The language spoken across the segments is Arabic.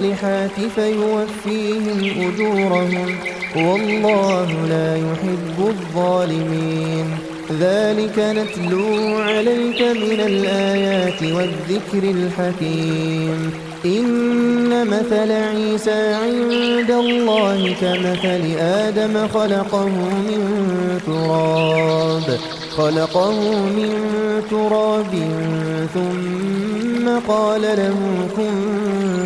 الصالحات فيوفيهم أجورهم والله لا يحب الظالمين. ذلك نتلو عليك من الآيات والذكر الحكيم. إن مثل عيسى عند الله كمثل آدم خلقه من تراب ثم قال له كن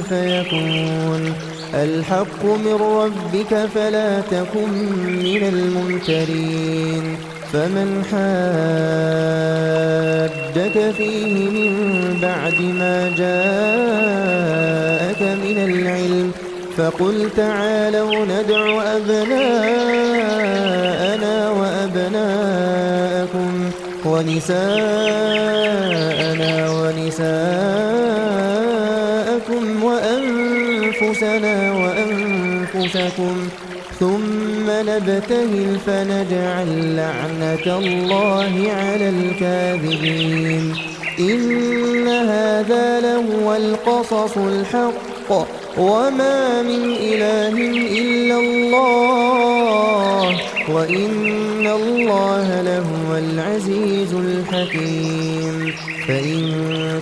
فيكون. الحق من ربك فلا تكن من الممترين. فمن حاجك فيه من بعد ما جاءك من العلم فقل تعالوا ندع أبناءنا وأبناءكم ونساءنا ونساءكم وأنفسنا وأنفسكم ثم نبتهل فنجعل لعنة الله على الكاذبين. إن هذا لهو القصص الحق وما من إله إلا الله وإن الله لهو العزيز الحكيم. فإن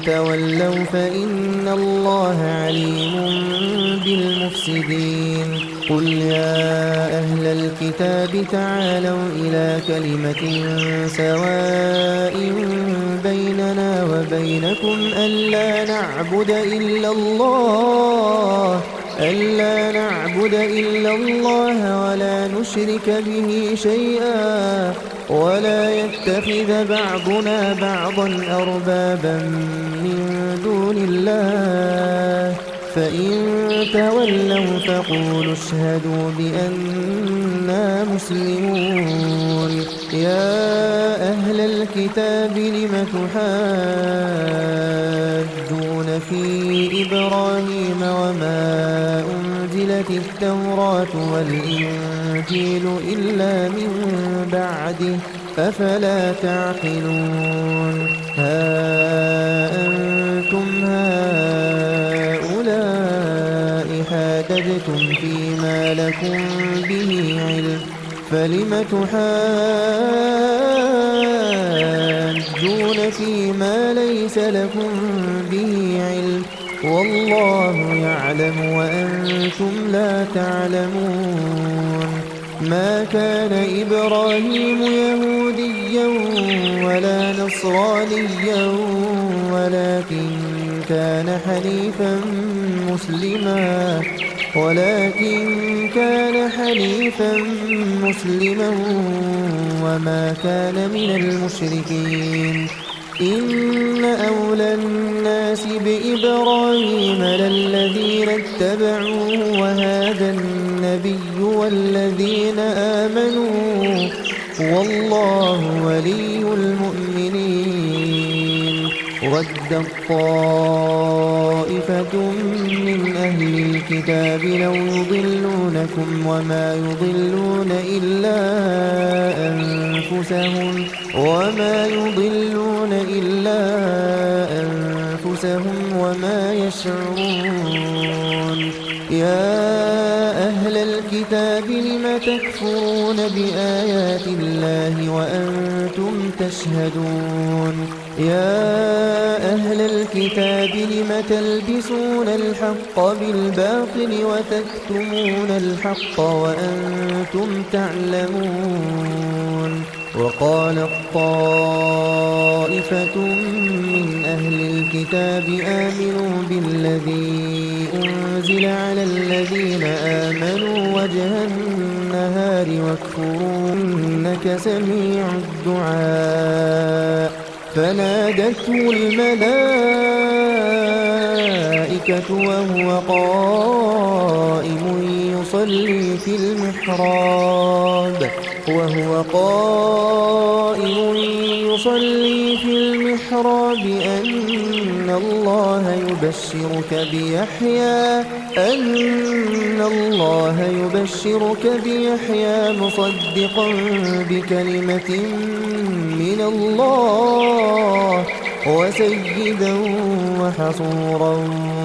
تولوا فإن الله عليم بالمفسدين. قل يا أهل الكتاب تعالوا إلى كلمة سواء بيننا وبينكم ألا نعبد إلا الله ولا نشرك به شيئا ولا يتخذ بعضنا بعضا أربابا من دون الله. فإن تولوا فقولوا اشهدوا بأننا مسلمون. يا أهل الكتاب لم تحاجون في إبراهيم وما أنزلت التوراة والإنجيل إلا من بعده أفلا تعقلون. ها أنتم هؤلاء حاججتم فيما لكم به علم فلم تحاجون فيما ليس لكم به علم والله يعلم وأنتم لا تعلمون. ما كان إبراهيم يهوديا ولا نصرانيا ولكن كان حنيفا مسلما وما كان من المشركين. إن أولى الناس بإبراهيم للذين اتبعوه وهذا النبي والذين آمنوا والله ولي المؤمنين. ودت طائفة من أهل الكتاب لو يضلونكم وما يضلون إلا أنفسهم وما يشعرون. يا أهل الكتاب لم تكفرون بآيات الله وأنتم تشهدون. يا أهل الكتاب لم تلبسون الحق بالباطل وتكتمون الحق وأنتم تعلمون. وقالت طائفة من أهل الكتاب آمنوا بالذي أنزل على الذين آمنوا وجه النهار واكفروا إنك سميع الدعاء. فنادته الملائكة وهو قائم يصلي في المحراب أن الله يبشرك بيحيى مصدقا بكلمة من الله وسيدا وحصورا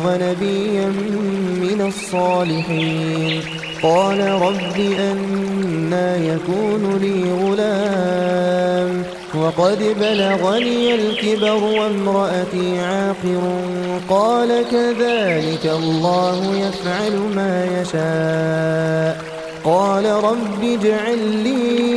ونبيا من الصالحين. قال رب أنى يكون لي غلام وقد بلغني الكبر وامرأتي عاقر. قال كذلك الله يفعل ما يشاء. قال رب اجعل لي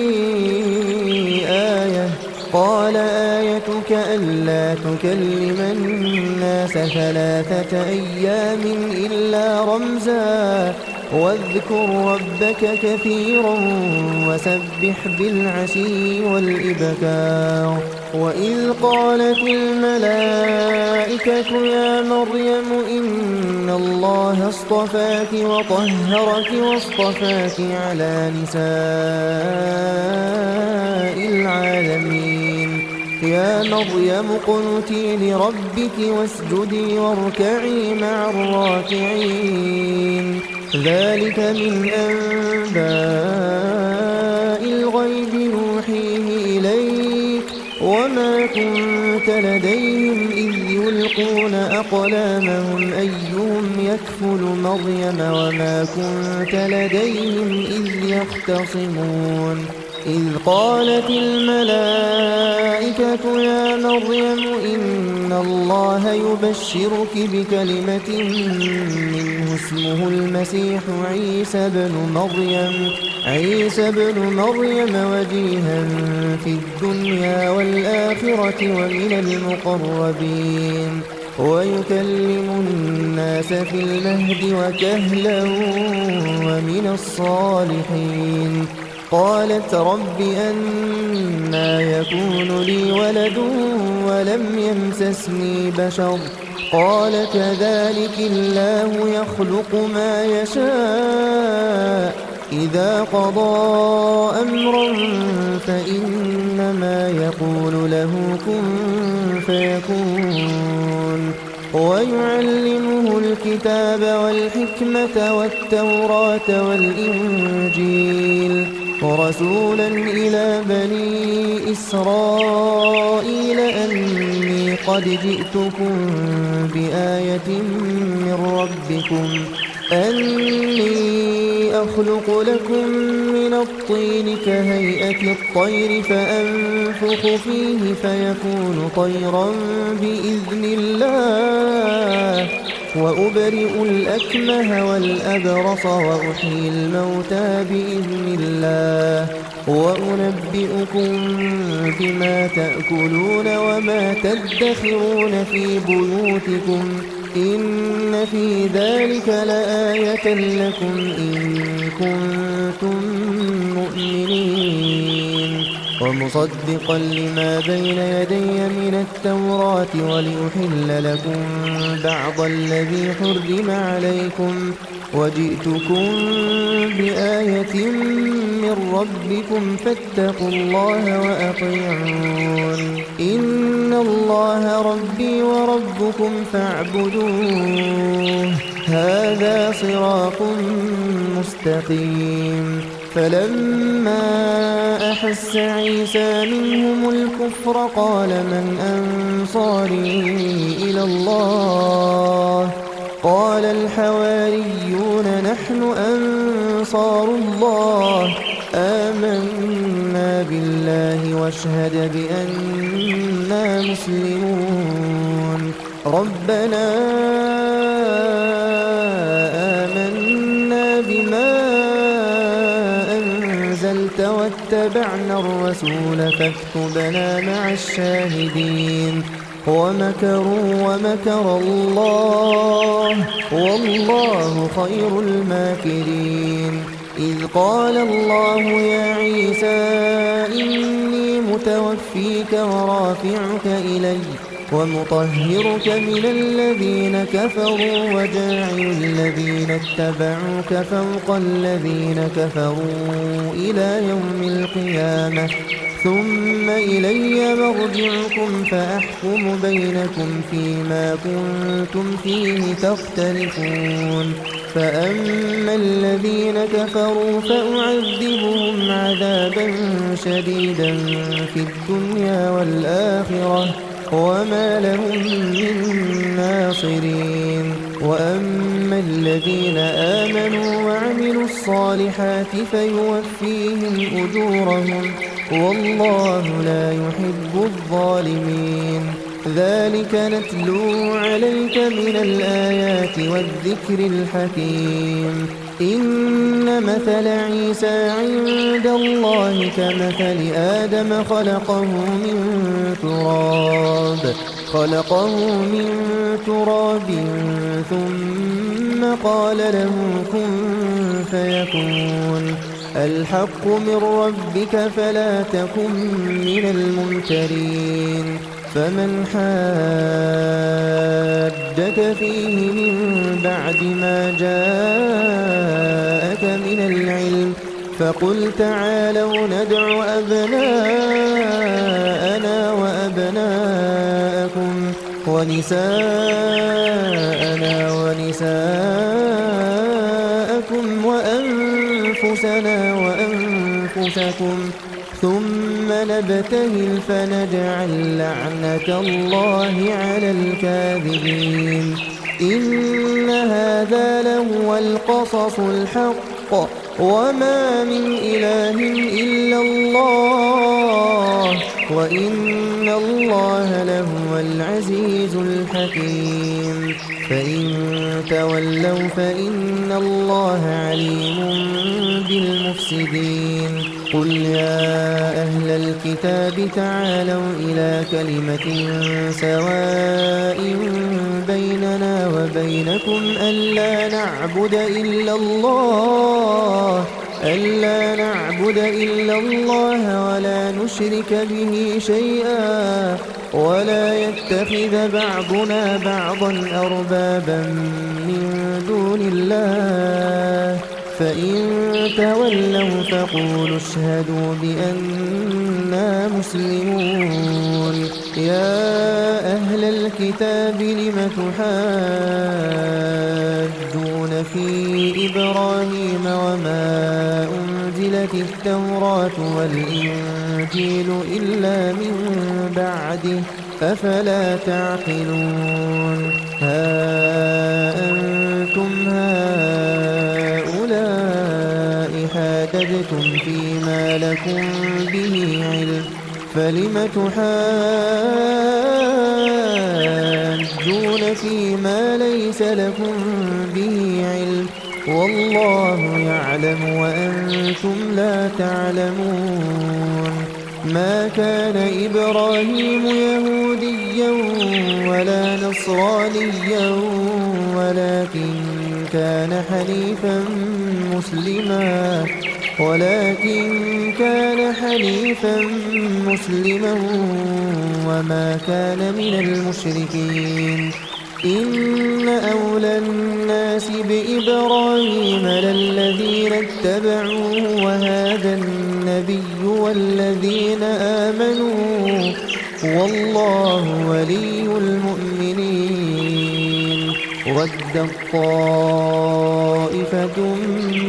آية. قال آيتك ألا تكلم الناس 3 أيام إلا رمزا واذكر ربك كثيرا وسبح بالعشي والإبكار. وإذ قالت الملائكة يا مريم إن الله اصطفاك وطهرك واصطفاك على نساء العالمين. يا مريم اقنتي لربك واسجدي واركعي مع الراكعين. ذلك من أنباء الغيب نوحيه إليك وما كنت لديهم إذ يلقون أقلامهم أيهم يكفل مريم وما كنت لديهم إذ يختصمون. إذ قالت الملائكة يا مريم إن الله يبشرك بكلمة منه اسمه المسيح عيسى بن مريم وجيها في الدنيا والآخرة ومن المقربين ويكلم الناس في المهد وكهلا ومن الصالحين. قالت رب أنى يكون لي ولد ولم يمسسني بشر. قال كذلك الله يخلق ما يشاء إذا قضى أمرا فإنما يقول له كن فيكون. ويعلمه الكتاب والحكمة والتوراة والإنجيل ورسولا إلى بني إسرائيل أني قد جئتكم بآية من ربكم أني أخلق لكم من الطين كهيئة الطير فأنفخ فيه فيكون طيرا بإذن الله وأبرئ الأكمه والأبرص وأحيي الموتى بإذن الله وأنبئكم بما تأكلون وما تدخرون في بيوتكم إن في ذلك لآية لكم إن كنتم مؤمنين. ومصدقا لما بين يدي من التوراة ولأحل لكم بعض الذي حرم عليكم وجئتكم بآية من ربكم فاتقوا الله وأطيعون. إن الله ربي وربكم فاعبدوه هذا صراط مستقيم. فلما أحس عيسى منهم الكفر قال من أنصاري إلى الله؟ قال الحواريون نحن أنصار الله آمنا بالله واشهد بأننا مسلمون. ربنا آمنا بما أنزلت واتبعنا الرسول فاكتبنا مع الشاهدين. ومكروا ومكر الله والله خير الماكرين. إذ قال الله يا عيسى إني متوفيك ورافعك إلي ومطهرك من الذين كفروا وجاعل الذين اتبعوك فوق الذين كفروا إلى يوم القيامة ثم إلي مرجعكم فأحكم بينكم فيما كنتم فيه تختلفون. فأما الذين كفروا فأعذبهم عذابا شديدا في الدنيا والآخرة وما لهم من ناصرين وأما الذين آمنوا وعملوا الصالحات فيوفيهم أجورهم والله لا يحب الظالمين ذلك نتلو عليك من الآيات والذكر الحكيم إن مثل عيسى عند الله كمثل آدم خلقه من تراب ثم قال له كن فيكون الحق من ربك فلا تكن من الممترين فمن حادك فيه من بعد ما جاءك من العلم فقل تعالوا ندع أبناءنا وأبناءكم ونساءنا ونساءكم وأنفسنا وأنفسكم ثم نبتهل فنجعل لعنة الله على الكاذبين إن هذا لهو القصص الحق وما من إله إلا الله وإن الله لهو العزيز الحكيم فإن تولوا فإن الله عليم بالمفسدين قل يا أهل الكتاب تعالوا إلى كلمة سواء بيننا وبينكم ألا نعبد إلا الله ولا نشرك به شيئا ولا يتخذ بعضنا بعضا أربابا من دون الله فإن تولوا فقولوا اشهدوا بأننا مسلمون يا أهل الكتاب لم تحاجون في إبراهيم وما أنزلت التوراة والإنجيل إلا من بعده أفلا تعقلون ها أنتم هؤلاء حاججتم فيما لكم به علم فلم تحاجون فيما ليس لكم به علم والله يعلم وأنتم لا تعلمون ما كان إبراهيم يهوديا ولا نصرانيا ولكن كان حنيفا مسلما وما كان من المشركين إن أولى الناس بإبراهيم للذين اتبعوه وهذا النبي والذين آمنوا والله ولي المؤمنين ودت طائفة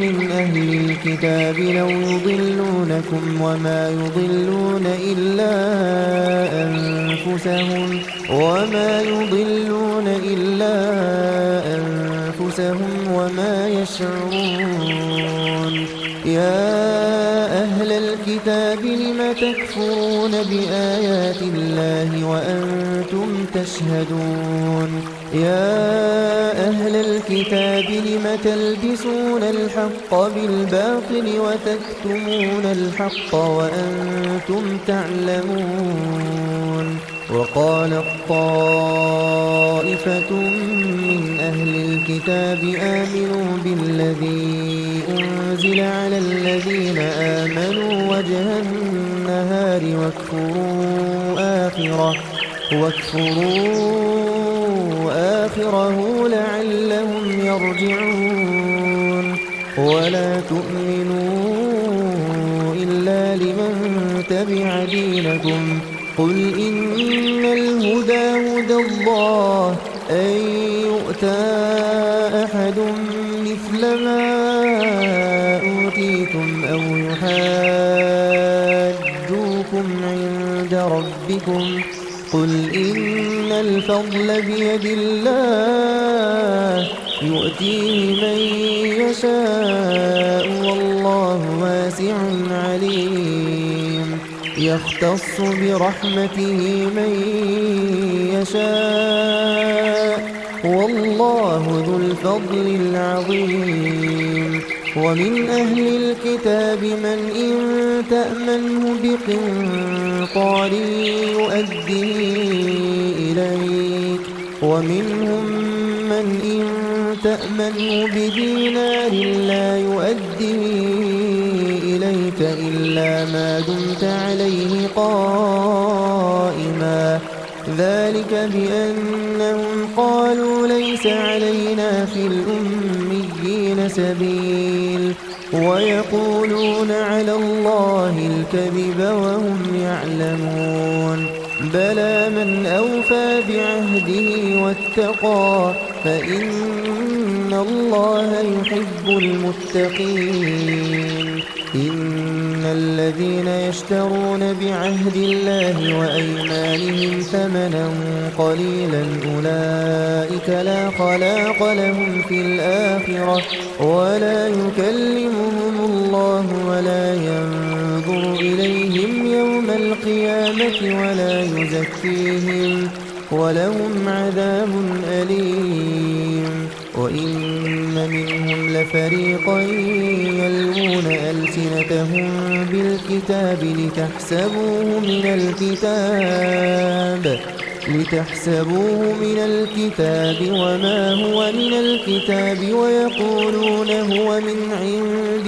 من أهل الكتاب لو يضلونكم وما يضلون إلا أنفسهم وما يشعرون يا أهل الكتاب لم تكفرون بآيات الله وأنتم تشهدون يا أهل الكتاب لم تلبسون الحق بالباطل وتكتمون الحق وأنتم تعلمون وقالت طائفة من أهل الكتاب آمنوا بالذي أنزل على الذين آمنوا وجه النهار واكفروا آخره لعلهم يرجعون ولا تؤمنوا إلا لمن تبع دينكم قل إن الهدى هدى الله أن يؤتى أحد مثل ما أوتيتم أو يحاجوكم عند ربكم قل إن الفضل بيد الله يؤتيه من يشاء والله واسع عليم يختص برحمته من يشاء والله ذو الفضل العظيم ومن أهل الكتاب من إن تأمنه بقنطار يؤديه إليك ومنهم من إن تأمنه بدينار لا يؤديه إليك إلا ما دمت عليه قائما ذلك بأنهم قالوا ليس علينا في الأميين سبيل ويقولون على الله الكذب وهم يعلمون بلى من أوفى بعهده واتقى فإن الله يحب المتقين إن الذين يشترون بعهد الله وأيمانهم ثمنا قليلا أولئك لا خلاق لهم في الآخرة ولا يكلمهم الله ولا ينظر إليهم يوم القيامة ولا يزكيهم ولهم عذاب أليم وإن منهم لفريقا يلوون ألسنتهم بالكتاب لتحسبوه من الكتاب وما هو من الكتاب ويقولون هو من عند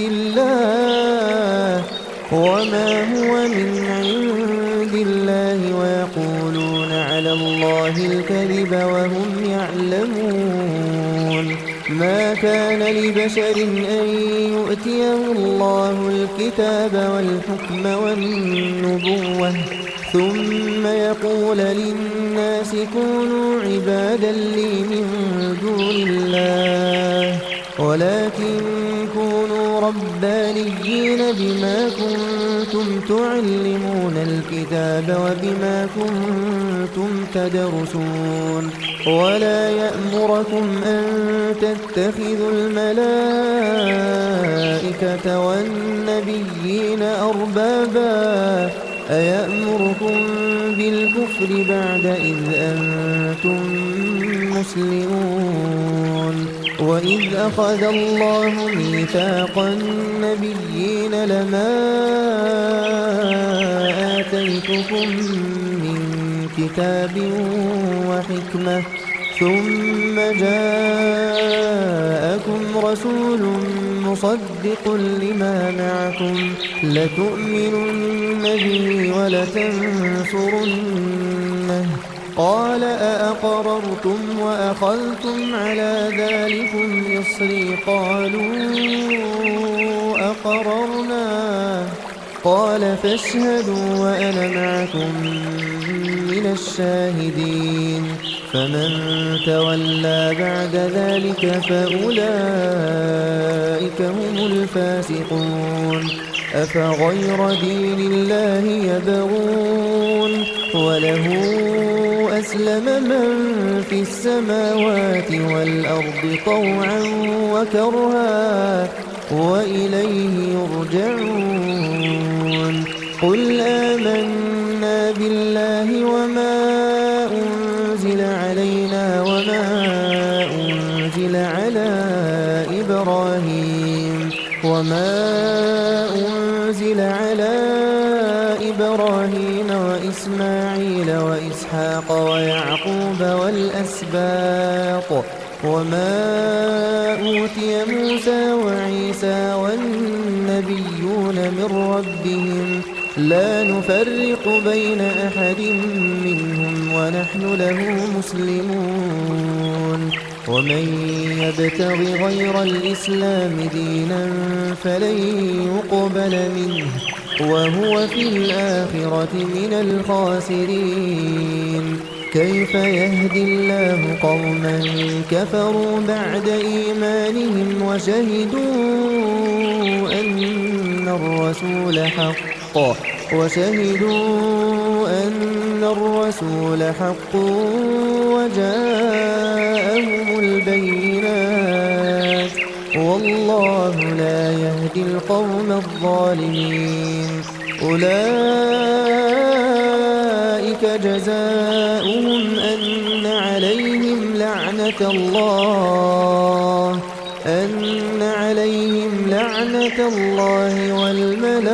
الله ويقولون على الله الكذب وهم يعلمون ما كان لبشر أن يؤتيه الله الكتاب والحكم والنبوة ثم يقول للناس كونوا عبادا لي من دون الله ولكن كونوا ربانيين بما كنتم تعلمون الكتاب وبما كنتم تدرسون ولا يأمركم أن تتخذوا الملائكة والنبيين أربابا أيأمركم بالكفر بعد إذ أنتم مسلمون وإذ أخذ الله ميثاق النبيين لما آتيتكم من كتاب وحكمة ثم جاءكم رسول مصدق لما معكم لتؤمنن به ولتنصرنه قال أأقررتم وأخذتم على ذلكم إصري قالوا أقررنا قال فاشهدوا وأنا معكم من الشاهدين فمن تولى بعد ذلك فأولئك هم الفاسقون أفغير دين الله يبغون وله أسلم من في السماوات والأرض طوعا وكرها وإليه يرجعون قل آمنا بالله وما أنزل علينا وما أنزل على إبراهيم وإسماعيل وإسحاق ويعقوب والأسباط وما أوتي موسى وعيسى والنبيون من ربهم لا نفرق بين أحد منهم ونحن له مسلمون ومن يبتغ غير الإسلام دينا فلن يقبل منه وهو في الآخرة من الخاسرين كيف يهدي الله قوما كفروا بعد إيمانهم وشهدوا أن الرسول حق وجاءهم البينات والله لا يهدي القوم الظالمين أولئك جزاؤهم أن عليهم لعنة الله والملائكة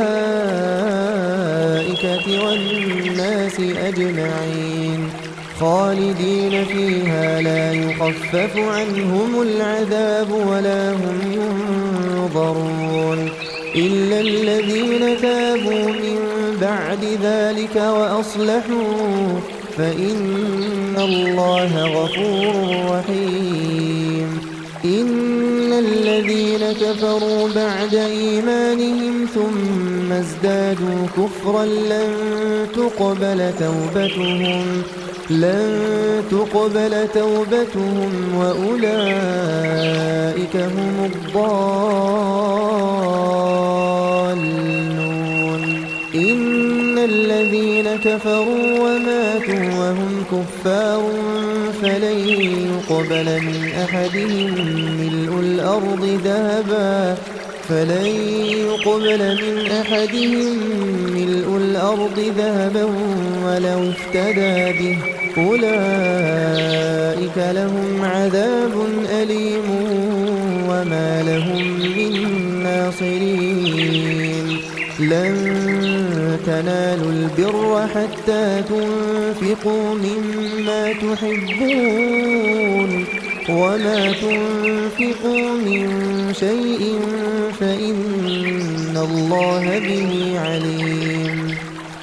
والناس أجمعين خالدين فيها لا يخفف عنهم العذاب ولا هم ينظرون إلا الذين تابوا من بعد ذلك وأصلحوا فإن الله غفور رحيم إن الذين كفروا بعد إيمانهم ثم ازدادوا كفرا لن تقبل توبتهم وأولئك هم الضالون إن الذين كفروا وماتوا وهم كفار فلن يقبل من أحدهم ملء الأرض ذهبا ولو افتدى به أولئك لهم عذاب أليم وما لهم من ناصرين لن تنالوا البر حتى تنفقوا مما تحبون وما تنفقوا من شيء فإن الله به عليم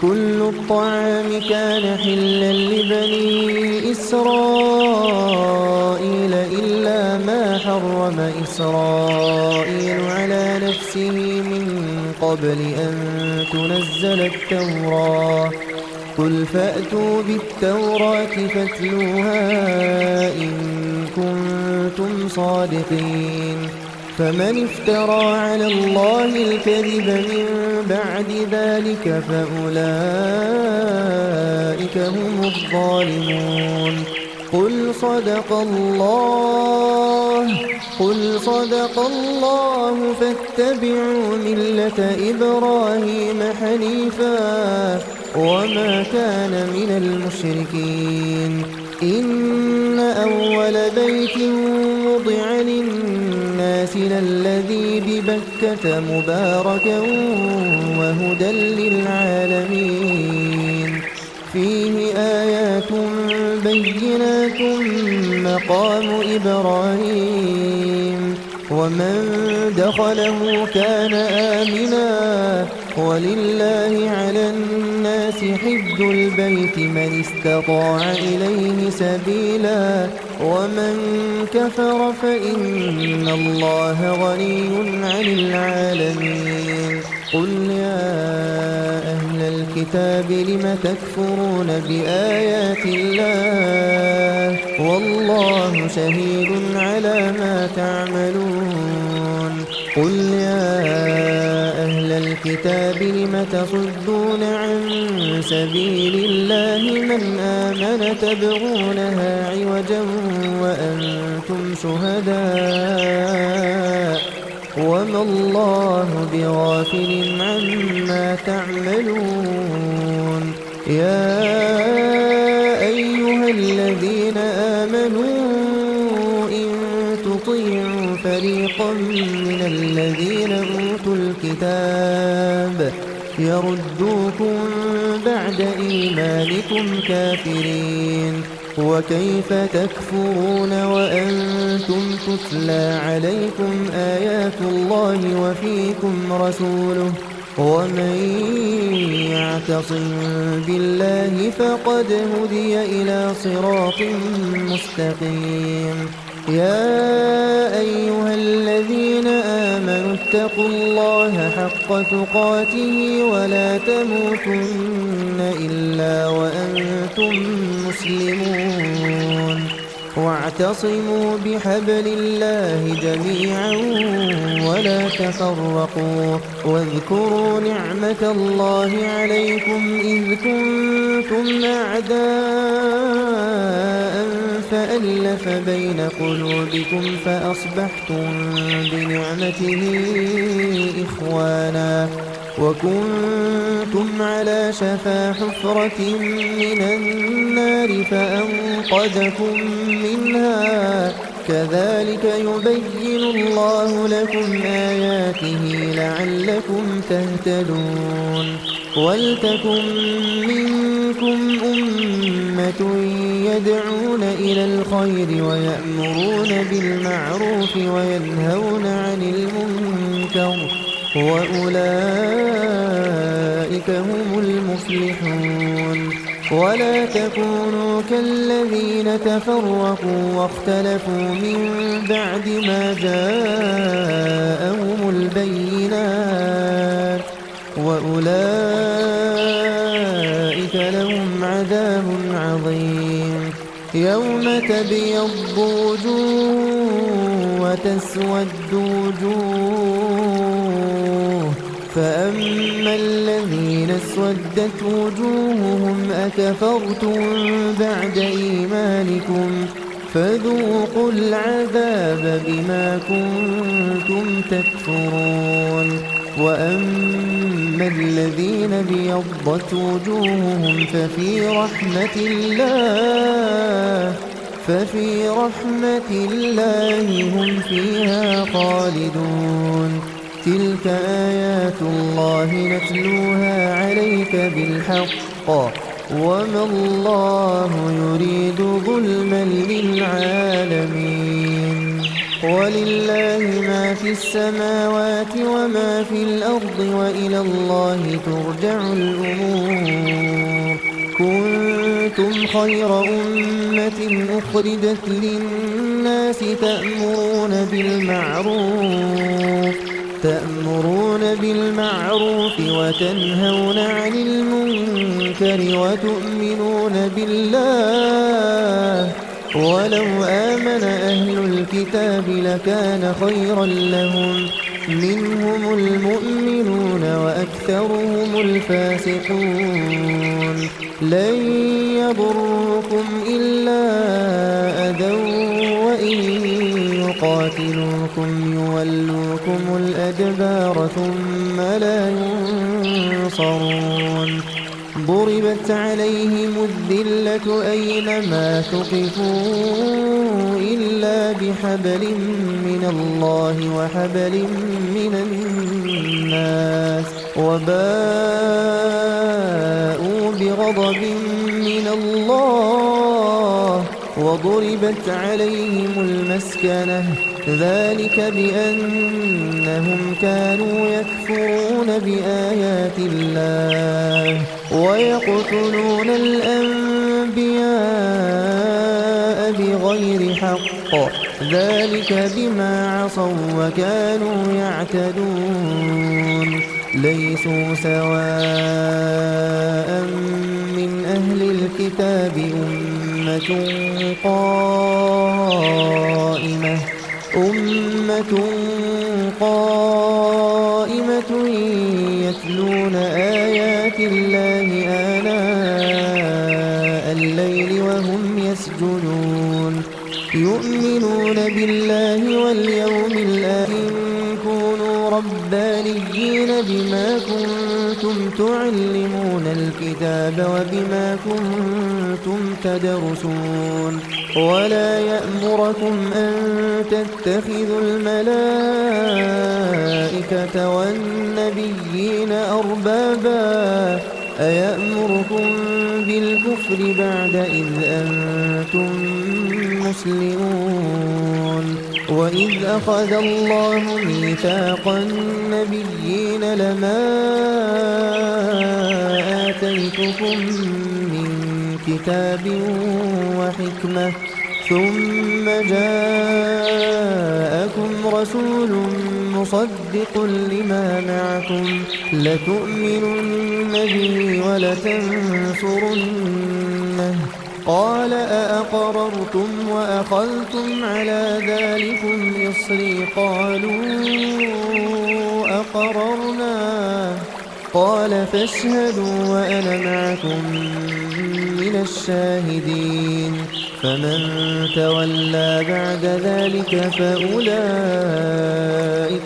كل الطعام كان حلا لبني إسرائيل إلا ما حرم إسرائيل على نفسه من قبل أن تنزل التوراة قل فأتوا بالتوراة فاتلوها إن كنتم صادقين فمن افترى على الله الكذب من بعد ذلك فأولئك هم الظالمون قل صدق الله فاتبعوا ملة إبراهيم حنيفا وما كان من المشركين إن أول بيت وضع للناس للذي ببكة مباركا وهدى للعالمين فيه آيات بينات مقام إبراهيم ومن دخله كان آمنا ولله على الناس حج البيت من استطاع إليه سبيلا ومن كفر فإن الله غني عن العالمين قل يا أهل الكتاب لم تكفرون بآيات الله والله شهيد على ما تعملون قل يا أهل الكتاب لم تصدون عن سبيل الله من آمن تبغونها عوجا وأنتم شهداء وما الله بغافل عما تعملون يا أيها الذين آمنوا إن تطيعوا فريقا من الذين أوتوا الكتاب يردوكم بعد إيمانكم كافرين وكيف تكفرون وأنتم تتلى عليكم آيات الله وفيكم رسوله ومن يعتصم بالله فقد هدي إلى صراط مستقيم يا أيها الذين آمنوا اتقوا الله حق تقاته ولا تموتن إلا وأنتم مسلمون واعتصموا بحبل الله جميعا ولا تفرقوا واذكروا نعمة الله عليكم إذ كنتم أعداء فألف بين قلوبكم فأصبحتم بنعمته إخوانا وكنتم على شفا حفرة من النار فأنقذكم منها كذلك يبين الله لكم آياته لعلكم تهتدون ولتكن منكم أمة يدعون إلى الخير ويأمرون بالمعروف وينهون عن المنكر وأولئك هم المفلحون ولا تكونوا كالذين تفرقوا واختلفوا من بعد ما جاءهم البينات وأولئك لهم عذاب عظيم يوم تبيض وجوه وتسود وجوه فأما الذين اسودت وجوههم أكفرتم بعد إيمانكم فذوقوا العذاب بما كنتم تكفرون وأما الذين ابيضت وجوههم ففي رحمة الله هم فيها خالدون تلك آيات الله نتلوها عليك بالحق وما الله يريد ظلما للعالمين ولله ما في السماوات وما في الأرض وإلى الله ترجع الأمور كنتم خير أمة أخرجت للناس تأمرون بالمعروف وتنهون عن المنكر وتؤمنون بالله ولو آمن أهل الكتاب لكان خيرا لهم منهم المؤمنون وأكثرهم الفاسقون لن يضركم إلا أذى وإن يقاتلوكم يولوكم الأدبار ثم لا ينصرون ضربت عليهم الذلة أينما ثقفوا إلا بحبل من الله وحبل من الناس وباءوا بغضب من الله وضربت عليهم المسكنة ذلك بأنهم كانوا يكفرون بآيات الله ويقتلون الأنبياء بغير حق ذلك بما عصوا وكانوا يعتدون ليسوا سواء من أهل الكتاب أمة قائمة يتلون آيات الله آناء الليل وهم يسجدون يؤمنون بالله واليوم الآخر كونوا ربانيين بما كنتم تعلمون الكتاب وبما كنتم تدرسون ولا يأمركم أن تتخذوا الملائكة والنبيين أربابا أيأمركم بالكفر بعد إذ أنتم مسلمون وإذ أخذ الله ميثاق النبيين لما آتيتكم من كتاب وحكمة ثم جاءكم رسول مصدق لما معكم لتؤمنن به ولتنصرنه قال أأقررتم وأخذتم على ذلكم إصري قالوا فأقررناه قال فاشهدوا وأنا معكم من الشاهدين فمن تولى بعد ذلك فأولئك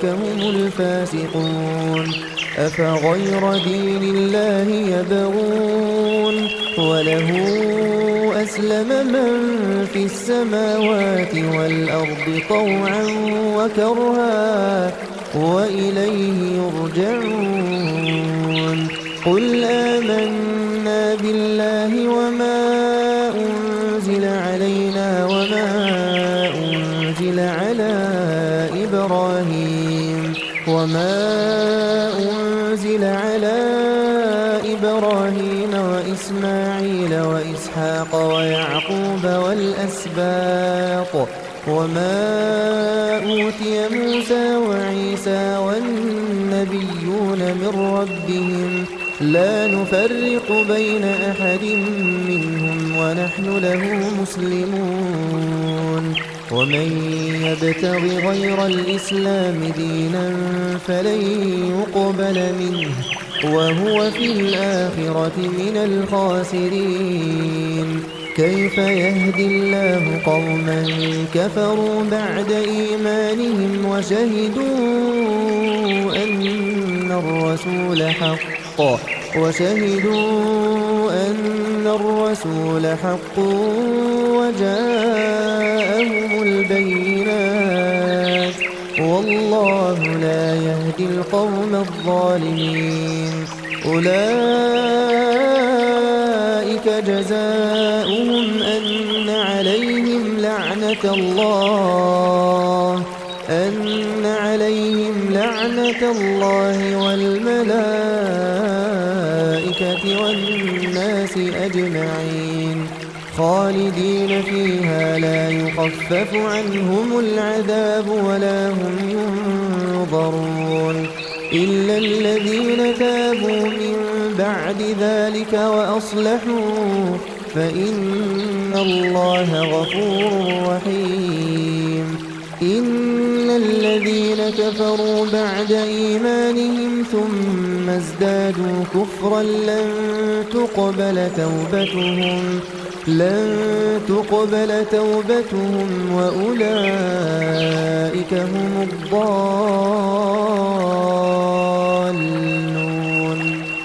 هم الفاسقون أفغير دين الله يبغون وله أسلم من في السماوات والأرض طوعا وكرها وإليه يرجعون قل آمنا بالله وما أنزل علينا وما أنزل على إبراهيم وإسماعيل وإسحاق ويعقوب والأسباط وما أوتي موسى وعيسى والنبيون من ربهم لا نفرق بين أحد منهم ونحن له مسلمون ومن يبتغ غير الإسلام دينا فلن يقبل منه وهو في الآخرة من الخاسرين كيف يهدي الله قوما كفروا بعد إيمانهم وشهدوا أن الرسول حق وجاءهم البينات والله لا يهدي القوم الظالمين أولئك جزاؤهم أن عليهم لعنة الله والملائكة والناس أجمعين خالدين فيها لا يخفف عنهم العذاب ولا هم ينظرون إلا الذين تابوا من بعد ذلك وأصلحوا فإن الله غفور رحيم إن الذين كفروا بعد إيمانهم ثم ازدادوا كفرا لن تقبل توبتهم وأولئك هم الضالون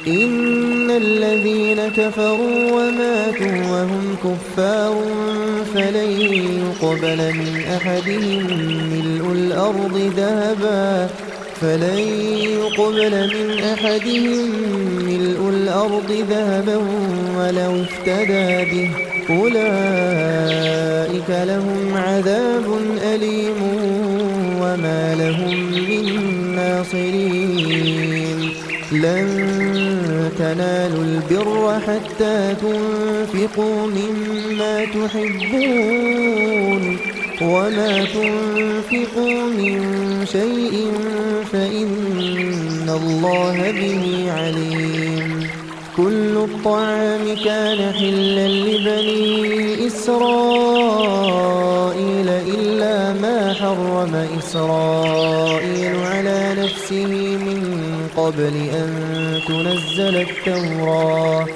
إن الذين كفروا وماتوا وهم كفار فلن يقبل من أحدهم ملء الأرض ذهبا ولو افتدى به أولئك لهم عذاب أليم وما لهم من ناصرين لن تنالوا البر حتى تنفقوا مما تحبون وما تنفقوا من شيء فإن الله به عليم كل الطعام كان حلا لبني إسرائيل إلا ما حرم إسرائيل على نفسه من قبل أن تنزل التوراة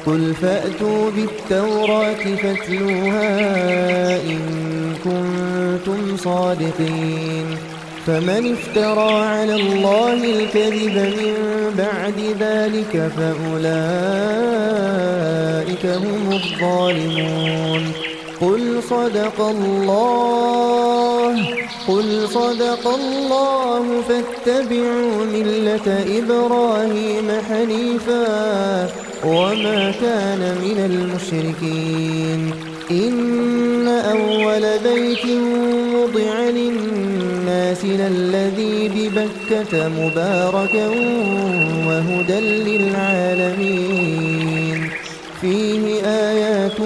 قل فأتوا بالتوراة فاتلوها إن كنتم صادقين فمن افترى على الله الكذب من بعد ذلك فأولئك هم الظالمون قل صدق الله فاتبعوا ملة إبراهيم حنيفا وما كان من المشركين إن أول بيت وضع للناس للذي ببكة مباركا وهدى للعالمين فيه آيات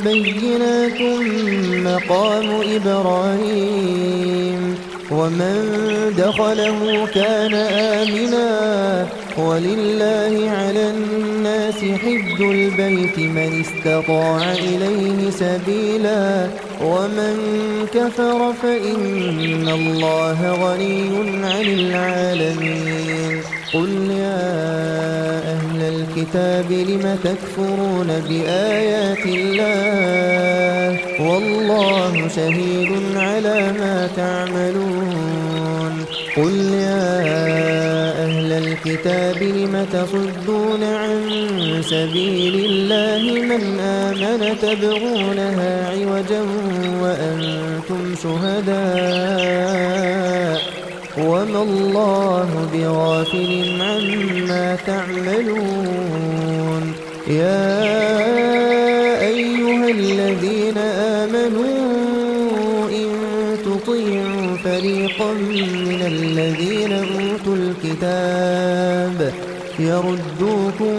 بينات مقام إبراهيم ومن دخله كان آمنا ولله على الناس حج البيت من استطاع إليه سبيلا ومن كفر فإن الله غني عن العالمين قل يا أهل الكتاب لم تكفرون بآيات الله والله شهيد على ما تعملون قل يا أهل الكتاب لم تصدون عن سبيل الله من آمن تبغونها عوجا وأنتم شهداء وما الله بغافل عما تعملون يا أيها الذين آمنوا إن تطيعوا فريقا من الذين أوتوا الكتاب يردوكم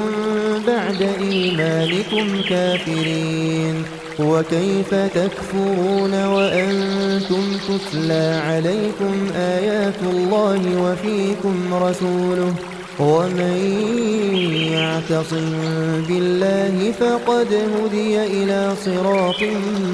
بعد إيمانكم كافرين وكيف تكفرون وأنتم تتلى عليكم آيات الله وفيكم رسوله ومن يعتصم بالله فقد هدي إلى صراط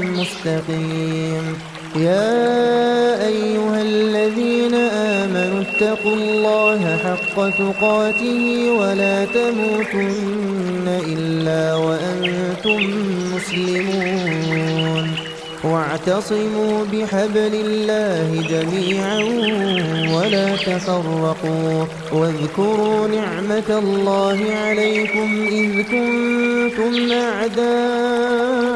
مستقيم يا أيها الذين آمنوا اتقوا الله حق تقاته ولا تموتن إلا وأنتم مسلمون واعتصموا بحبل الله جميعا ولا تفرقوا واذكروا نعمة الله عليكم إذ كنتم أعداء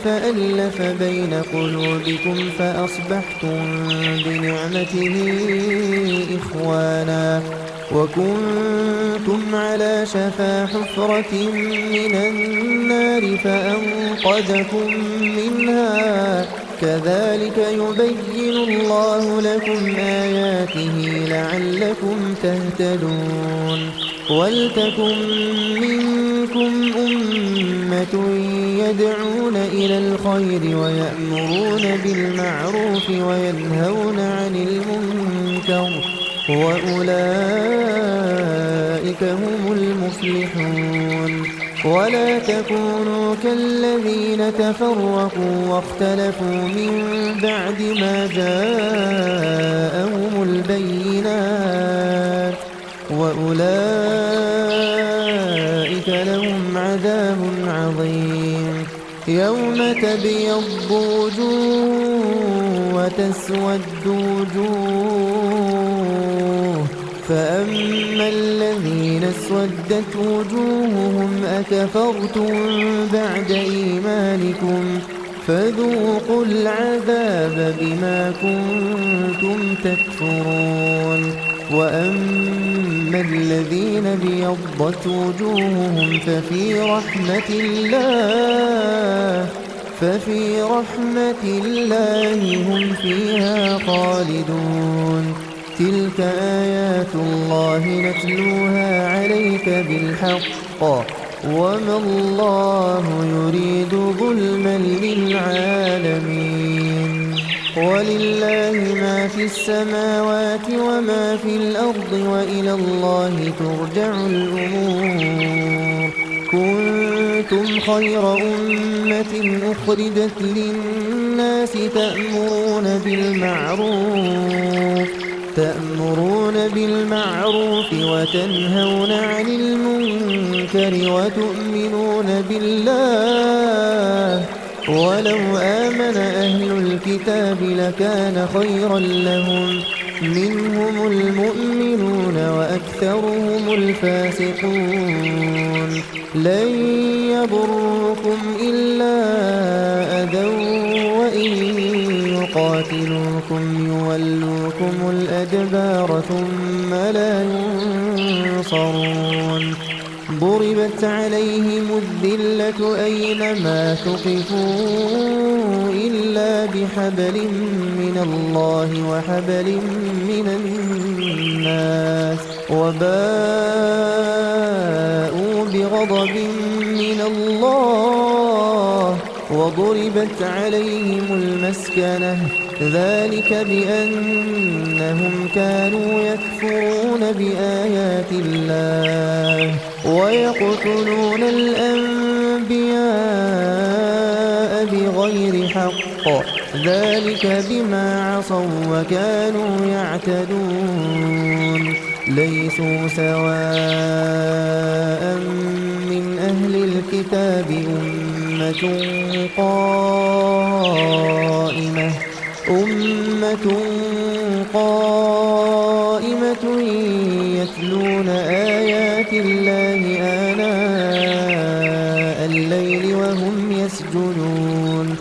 فألف بين قلوبكم فأصبحتم بنعمته إخوانا وكنتم على شفا حفرة من النار فأنقذكم منها كذلك يبين الله لكم آياته لعلكم تهتدون ولتكن منكم أمة يدعون إلى الخير ويأمرون بالمعروف وينهون عن المنكر وأولئك هم المفلحون ولا تكونوا كالذين تفرقوا واختلفوا من بعد ما جاءهم البينات وأولئك لهم عذاب عظيم يوم تبيض وجوه وتسود وجوه فأما الذين اسودت وجوههم أكفرتم بعد إيمانكم فذوقوا العذاب بما كنتم تكفرون وأما الذين ابيضت وجوههم ففي رحمة الله هم فيها خالدون تلك آيات الله نتلوها عليك بالحق وما الله يريد ظلما للعالمين ولله ما في السماوات وما في الأرض وإلى الله ترجع الأمور كنتم خير أمة أخرجت للناس تأمرون بالمعروف وتنهون عن المنكر وتؤمنون بالله ولو آمن أهل الكتاب لكان خيرا لهم منهم المؤمنون وأكثرهم الفاسقون لن يضركم إلا أذى وإن يقاتلوكم يولوكم الأدبار ثم لا ينصرون ضربت عليهم الذلة أينما ثقفوا إلا بحبل من الله وحبل من الناس وباءوا بغضب من الله وضربت عليهم المسكنة ذلك بأنهم كانوا يكفرون بآيات الله ويقتلون الأنبياء بغير حق ذلك بما عصوا وكانوا يعتدون ليسوا سواء من أهل الكتاب أمة قائمة يتلون آيات الله آناء الليل وهم يسجدون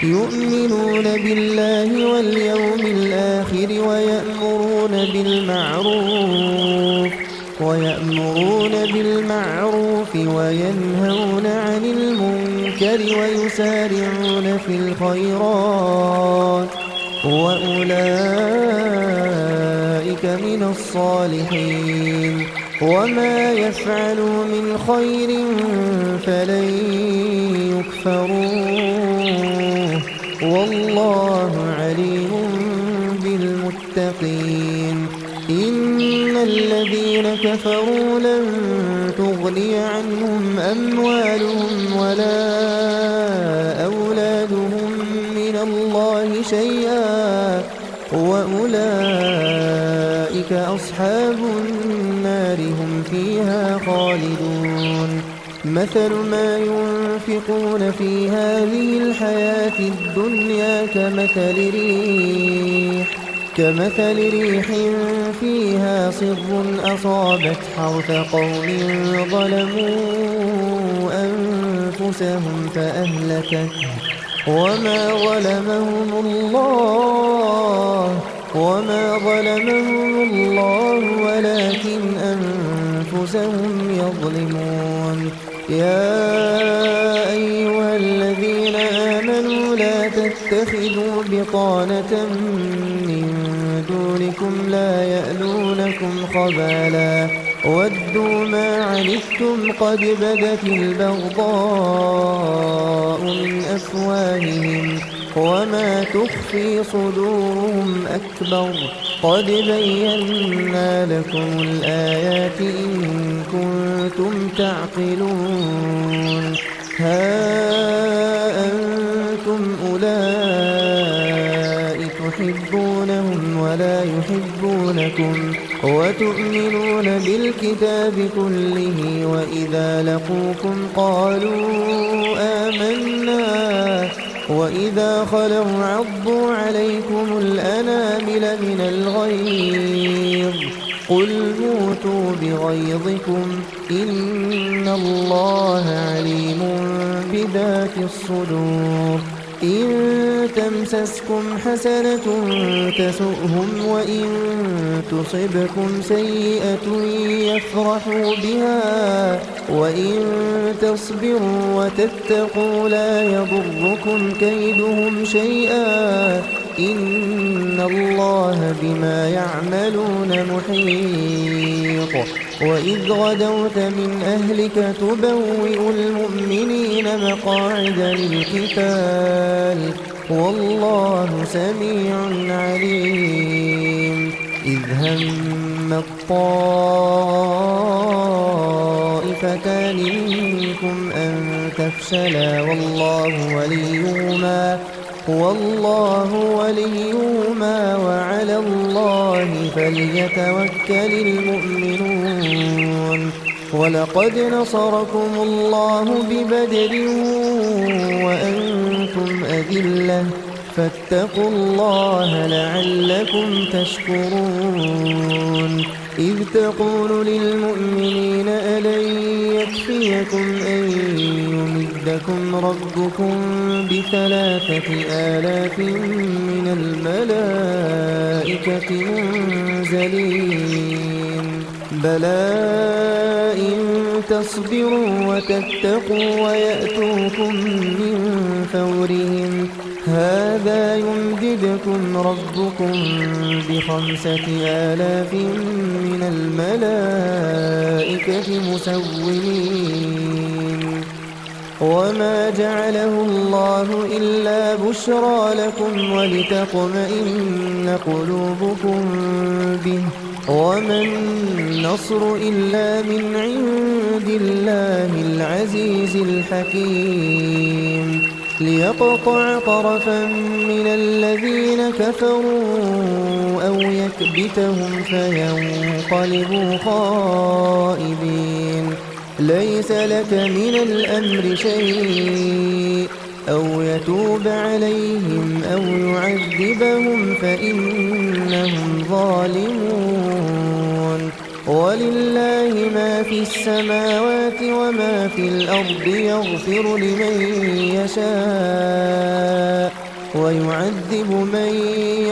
يؤمنون بالله واليوم الآخر ويأمرون بالمعروف وينهون عن المنكر ويسارعون في الخيرات وأولئك من الصالحين وما يفعلوا من خير فلن يكفروه والله عليم بالمتقين إن الذين كفروا لن تغني عنهم أموالهم ولا أولادهم من الله شيئا وأولئك أصحاب النار هم فيها خالدون مثل ما ينفقون في هذه الحياة الدنيا كمثل ريح فيها صر أصابت حرث قوم ظلموا أنفسهم فأهلكته وما ظلمهم الله ولكن أنفسهم يظلمون يا أيها الذين آمنوا لا تتخذوا بطانة من دونكم لا يألونكم خبالا ودوا ما عنتم قد بدت البغضاء من أفواههم وما تخفي صدورهم أكبر قد بينا لكم الآيات إن كنتم تعقلون ها أنتم أولئك تحبونهم ولا يحبونكم وتؤمنون بالكتاب كله وإذا لقوكم قالوا آمنا وإذا خلوا عضوا عليكم الأنامل من الغيظ قل موتوا بغيظكم إن الله عليم بذات الصدور إن تمسسكم حسنة تسؤهم وإن تصبكم سيئة يفرحوا بها وإن تصبروا وتتقوا لا يضركم كيدهم شيئا إن الله بما يعملون محيط وإذ غدوت من أهلك تبوئ المؤمنين مقاعد للقتال والله سميع عليم إذ هم الطائفتان منكم أن تفشلا والله وليهما وعلى الله فليتوكل المؤمنون ولقد نصركم الله ببدر وأنتم أذلة فاتقوا الله لعلكم تشكرون إذ تقول للمؤمنين ألن يكفيكم أن يمدكم ربكم ب3,000 من الملائكة منزلين بلى إن تصبروا وتتقوا ويأتوكم من فورهم هذا يمددكم ربكم ب5,000 من الملائكة مسومين وما جعله الله إلا بشرى لكم ولتطمئن قلوبكم به وما النصر إلا من عند الله العزيز الحكيم ليقطع طرفا من الذين كفروا أو يكبتهم فينقلبوا خائبين. ليس لك من الأمر شيء أو يتوب عليهم أو يعذبهم فإنهم ظالمون. ولله ما في السماوات وما في الأرض يغفر لمن يشاء ويعذب من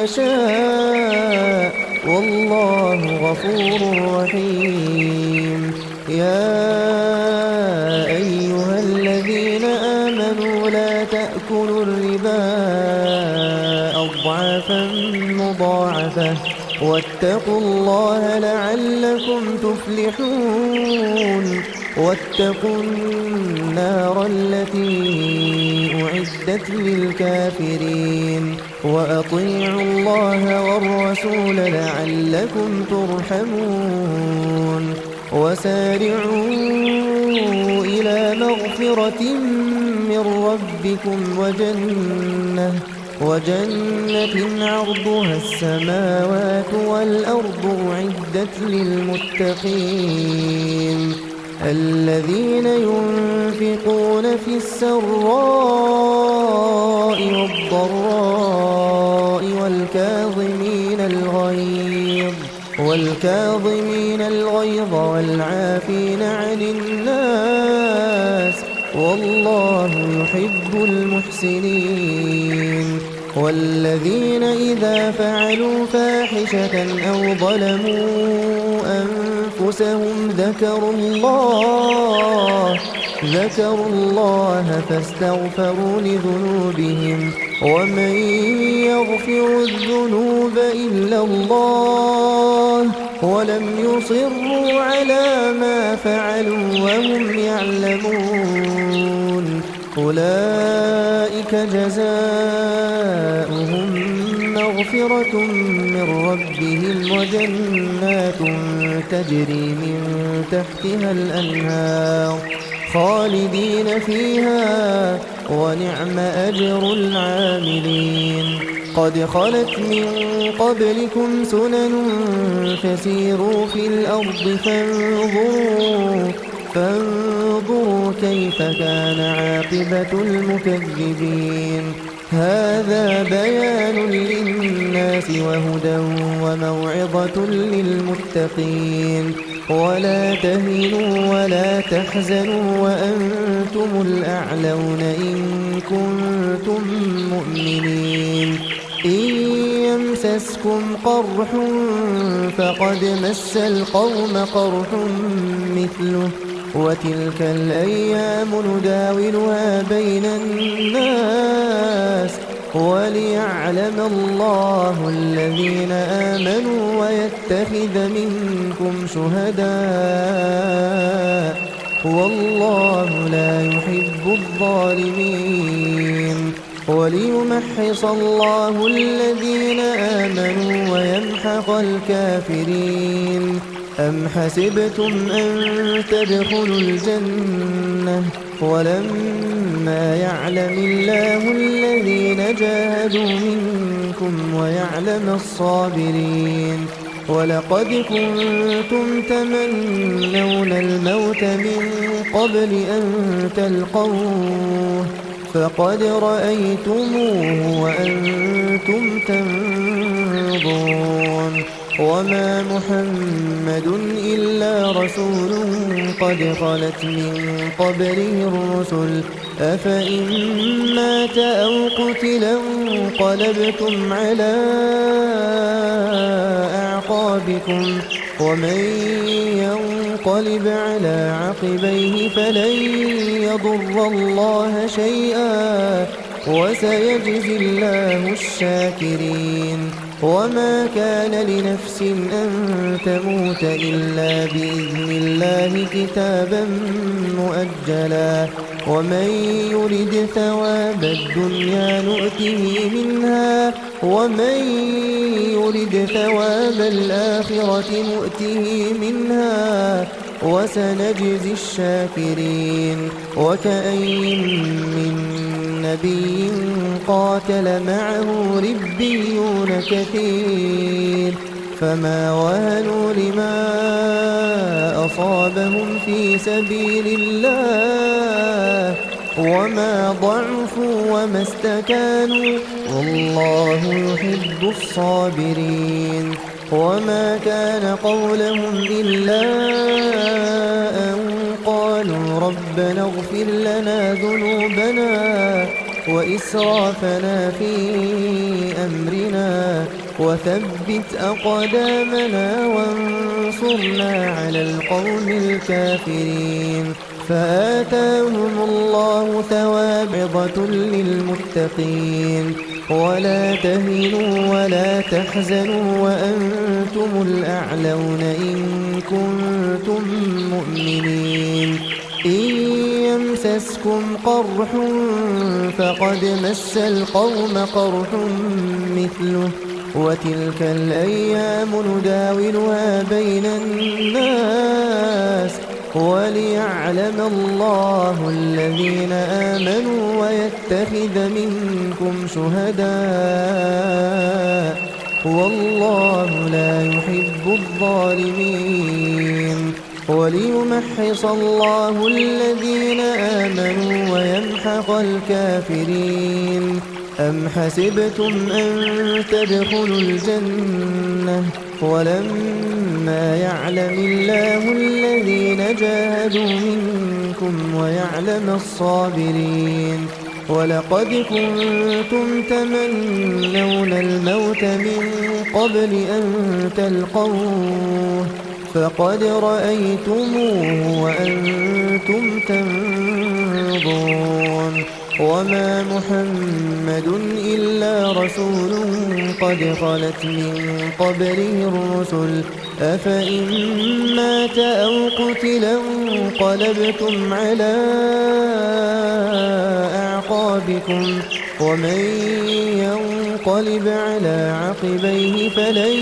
يشاء والله غفور رحيم. يا أيها الذين آمنوا لا تأكلوا الربا أضعافا مضاعفة واتقوا الله لعلكم تفلحون. واتقوا النار التي أعدت للكافرين وأطيعوا الله والرسول لعلكم ترحمون. وسارعوا إلى مغفرة من ربكم وجنة عرضها السماوات والأرض أعدت للمتقين الذين ينفقون في السراء والضراء والكاظمين الغيظ والعافين عن الناس والله يحب المحسنين. والذين إذا فعلوا فاحشة أو ظلموا أنفسهم ذكروا الله فاستغفروا لذنوبهم ومن يغفر الذنوب إلا الله ولم يصروا على ما فعلوا وهم يعلمون. أولئك جزاؤهم مغفرة من ربهم وجنات تجري من تحتها الأنهار خالدين فيها ونعم أجر العاملين. قد خلت من قبلكم سنن فسيروا في الأرض فانظروا كيف كان عاقبة المكذبين. هذا بيان للناس وهدى وموعظة للمتقين. ولا تهنوا ولا تحزنوا وأنتم الأعلون إن كنتم مؤمنين. إن يمسسكم قرح فقد مس القوم قرح مثله وتلك الأيام نداولها بين الناس وليعلم الله الذين آمنوا ويتخذ منكم شهداء والله لا يحب الظالمين. وليمحص الله الذين آمنوا ويمحق الكافرين. أم حسبتم أن تدخلوا الجنة ولما يعلم الله الذين جاهدوا منكم ويعلم الصابرين. ولقد كنتم تمنون الموت من قبل أن تلقوه فقد رأيتموه وأنتم تنظرون. وما محمد إلا رسول قد خلت من قبله الرسل أفإن مات أو قتلا انقلبتم على أعقابكم ومن ينقلب على عقبيه فلن يضر الله شيئا وسيجزي الله الشاكرين. وما كان لنفس أن تموت إلا بإذن الله كتابا مؤجلا ومن يرد ثواب الدنيا نؤته منها ومن يرد ثواب الآخرة نؤته منها وسنجزي الشاكرين. وكأين من نبي قاتل معه ربيون كثير فما وهنوا لما أصابهم في سبيل الله وما ضعفوا وما استكانوا والله يحب الصابرين. وما كان قولهم إلا أن قالوا ربنا اغفر لنا ذنوبنا وإسرافنا في أمرنا وثبت أقدامنا وانصرنا على القوم الكافرين. فآتاهم الله ثواب عظة للمتقين. ولا تهنوا ولا تحزنوا وأنتم الأعلون إن كنتم مؤمنين. إن يمسسكم قرح فقد مس القوم قرح مثله وتلك الأيام نداولها بين الناس وليعلم الله الذين آمنوا ويتخذ منكم شهداء والله لا يحب الظالمين. وليمحص الله الذين آمنوا ويمحق الكافرين. أم حسبتم أن تدخلوا الجنة ولما يعلم الله الذين جاهدوا منكم ويعلم الصابرين. ولقد كنتم تمنون الموت من قبل أن تلقوه فقد رأيتموه وأنتم تنظرون. وما محمد إلا رسول قد خلت من قبله الرسل أفإن مات أو قتل انقلبتم على أعقابكم ومن ينقلب على عقبيه فلن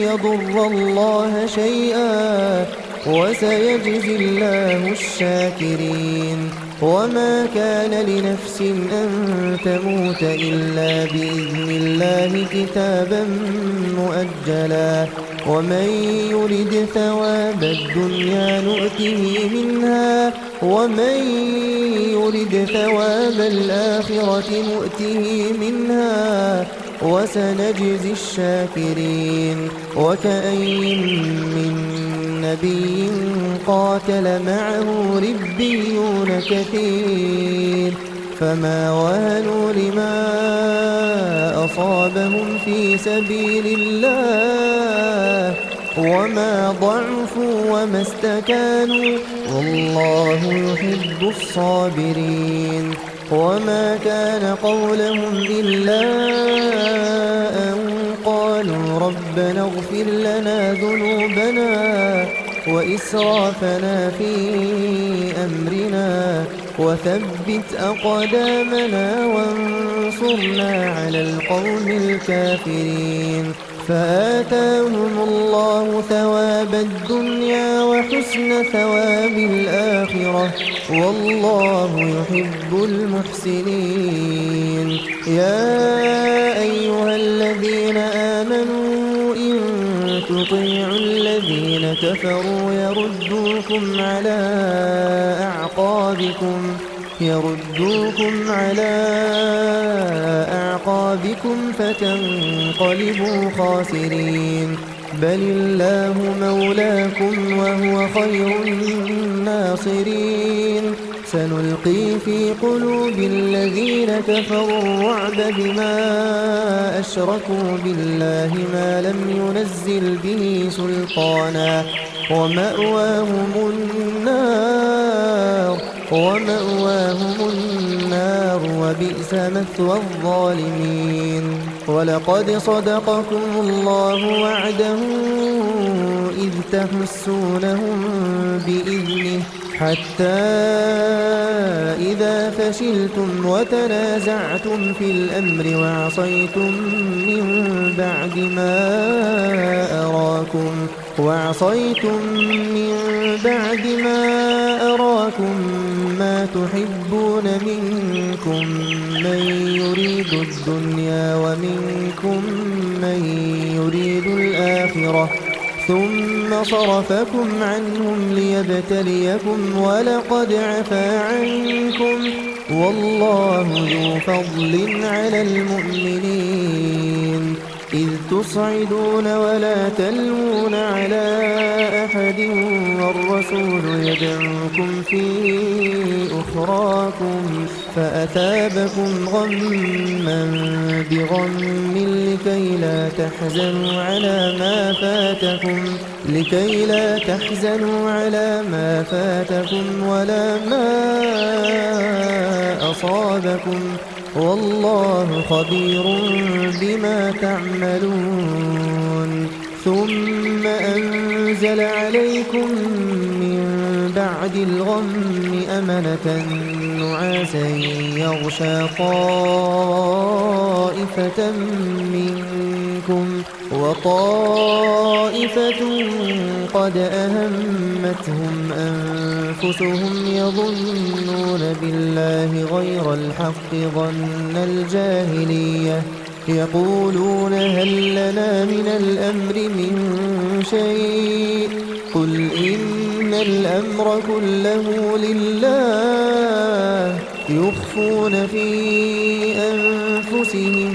يضر الله شيئا وسيجزي الله الشاكرين. وما كان لنفس أن تموت إلا بإذن الله كتابا مؤجلا. ومن يرد ثواب الدنيا نؤته منها ومن يرد ثواب الآخرة نؤته منها وسنجزي الشاكرين. وكأين من نبي قاتل معه ربيون كثير فما وهنوا لما أصابهم في سبيل الله وما ضعفوا وما استكانوا والله يحب الصابرين. وما كان قولهم إلا أن قالوا ربنا اغفر لنا ذنوبنا وإسرافنا في أمرنا وثبت أقدامنا وانصرنا على القوم الكافرين. فآتاهم الله ثواب الدنيا وحسن ثواب الآخرة والله يحب المحسنين. يا أيها الذين آمنوا إن تطيعوا الذين كفروا يردوكم على أعقابكم فتنقلبوا خاسرين. بل الله مولاكم وهو خير الناصرين. سنلقي في قلوب الذين كفروا الرعب بما أشركوا بالله ما لم ينزل به سلطانا ومأواهم النار وبئس مثوى الظالمين. ولقد صدقكم الله وعده إذ تحسونهم بإذنه حتى إذا فشلتم وتنازعتم في الأمر وعصيتم من بعد ما أراكم ما تحبون منكم من يريد الدنيا ومنكم من يريد الآخرة ثم صرفكم عنهم ليبتليكم ولقد عفا عنكم والله ذو فضل على المؤمنين إذ تصعدون ولا تلوون على أحد والرسول يدعوكم في أخراكم فأثابكم غما بغم لكي لا تحزنوا على ما فاتكم ولا ما أصابكم والله خبير بما تعملون ثم أنزل عليكم من بعد الغم أمنة نعاسا يغشى طائفة منكم وطائفة قد أهمتهم أنفسهم يظنون بالله غير الحق ظن الجاهلية يقولون هل لنا من الأمر من شيء قل إن الأمر كله لله يخفون في أنفسهم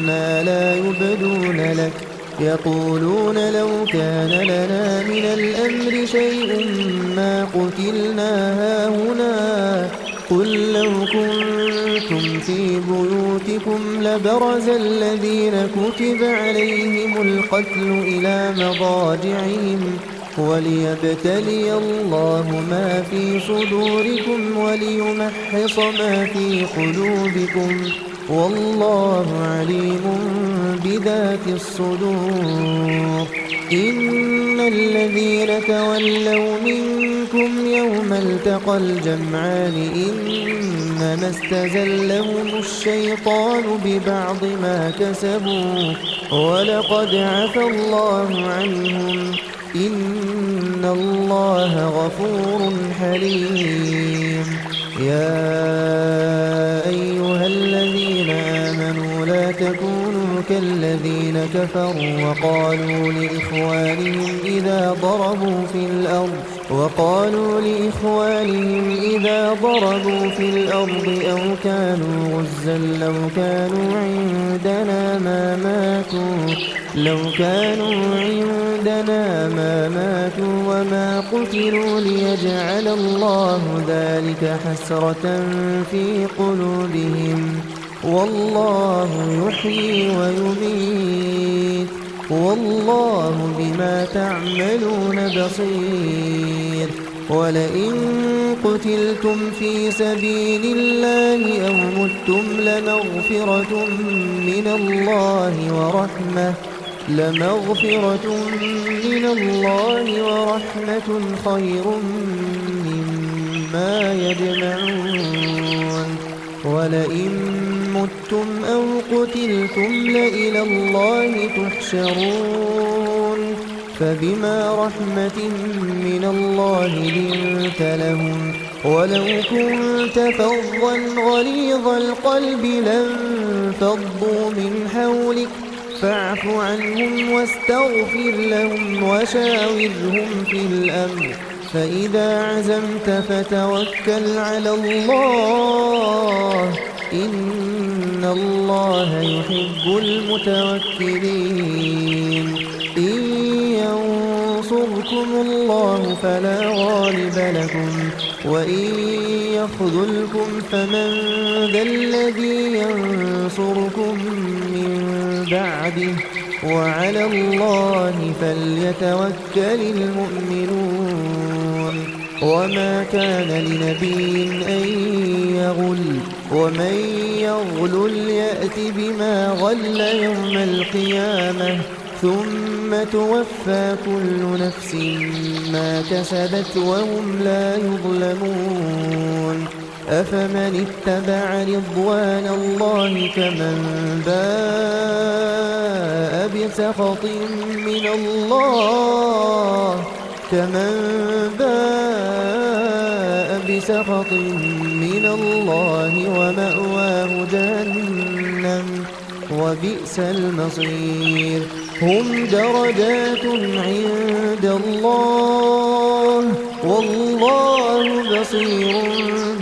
ما لا يبدون لك يقولون لو كان لنا من الأمر شيء ما قتلنا هاهنا قل لو كنتم في بيوتكم لبرز الذين كتب عليهم القتل إلى مضاجعهم وليبتلي الله ما في صدوركم وليمحص ما في قلوبكم والله عليم بذات الصدور إن الذين تولوا منكم يوم التقى الجمعان إنما استزلهم الشيطان ببعض ما كسبوا ولقد عفى الله عنهم إن الله غفور حليم يا أيها الذين آمنوا لا تكونوا كالذين كفروا وقالوا لإخوانهم إذا ضربوا في الأرض أو كانوا غزا لو كانوا عندنا ما ماتوا وما قتلوا ليجعل الله ذلك حسرة في قلوبهم والله يحيي ويميت والله بما تعملون بصير ولئن قتلتم في سبيل الله أو متم لمغفرة من الله ورحمة خير مما يجمعون ولئن متم أو قتلتم لإلى الله تحشرون فبما رحمة من الله لنت لهم ولو كنت فظا غليظ القلب لانفضوا من حولك فاعف عنهم واستغفر لهم وشاورهم في الأمر فإذا عزمت فتوكل على الله إن الله يحب المتوكلين إن ينصركم الله فلا غالب لكم وإن يخذلكم فمن ذا الذي ينصركم من بعده وعلى الله فليتوكل المؤمنون وما كان لنبي أن يغل ومن يغل يأت بما غل يوم القيامة ثم توفى كل نفس ما كسبت وهم لا يظلمون أفمن اتبع رضوان الله كمن باء بسخط من الله ومأواه جهنم وبئس المصير هم درجات عند الله والله بصير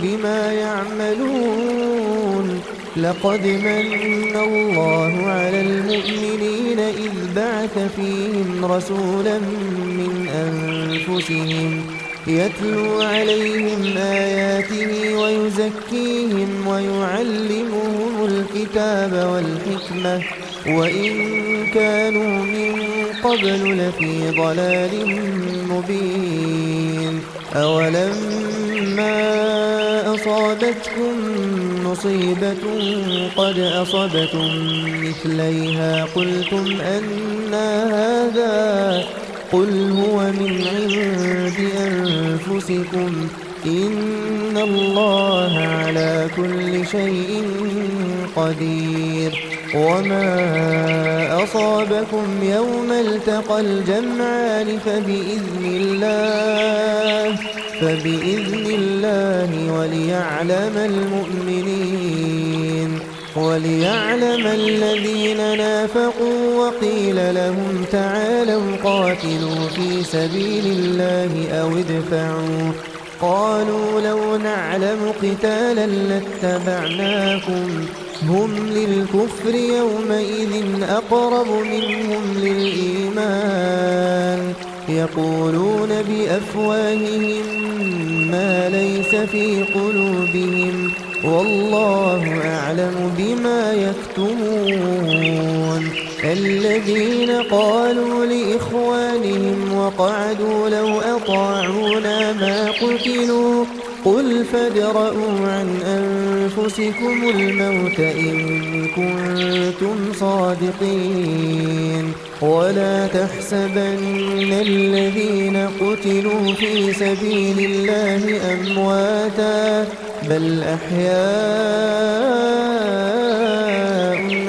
بما يعملون لقد من الله على المؤمنين إذ بعث فيهم رسولا من أنفسهم يتلو عليهم آياته ويزكيهم ويعلمهم الكتاب والحكمة وإن كانوا من قبل لفي ضلال مبين أولما أصابتكم مصيبة قد أصبتم مثليها قلتم أنى هذا قل هو من عند أنفسكم إن الله على كل شيء قدير وما أصابكم يوم التقى الجمعان فبإذن الله وليعلم الذين نافقوا وقيل لهم تعالوا قاتلوا في سبيل الله أو ادفعوا قالوا لو نعلم قتالا لاتبعناكم هم للكفر يومئذ أقرب منهم للإيمان يقولون بأفواههم ما ليس في قلوبهم والله أعلم بما يكتمون الذين قالوا لإخوانهم وقعدوا لو أطاعونا ما قتلوا قل فادرءوا عن أنفسكم الموت إن كنتم صادقين ولا تحسبن الذين قتلوا في سبيل الله أمواتا بل أحياء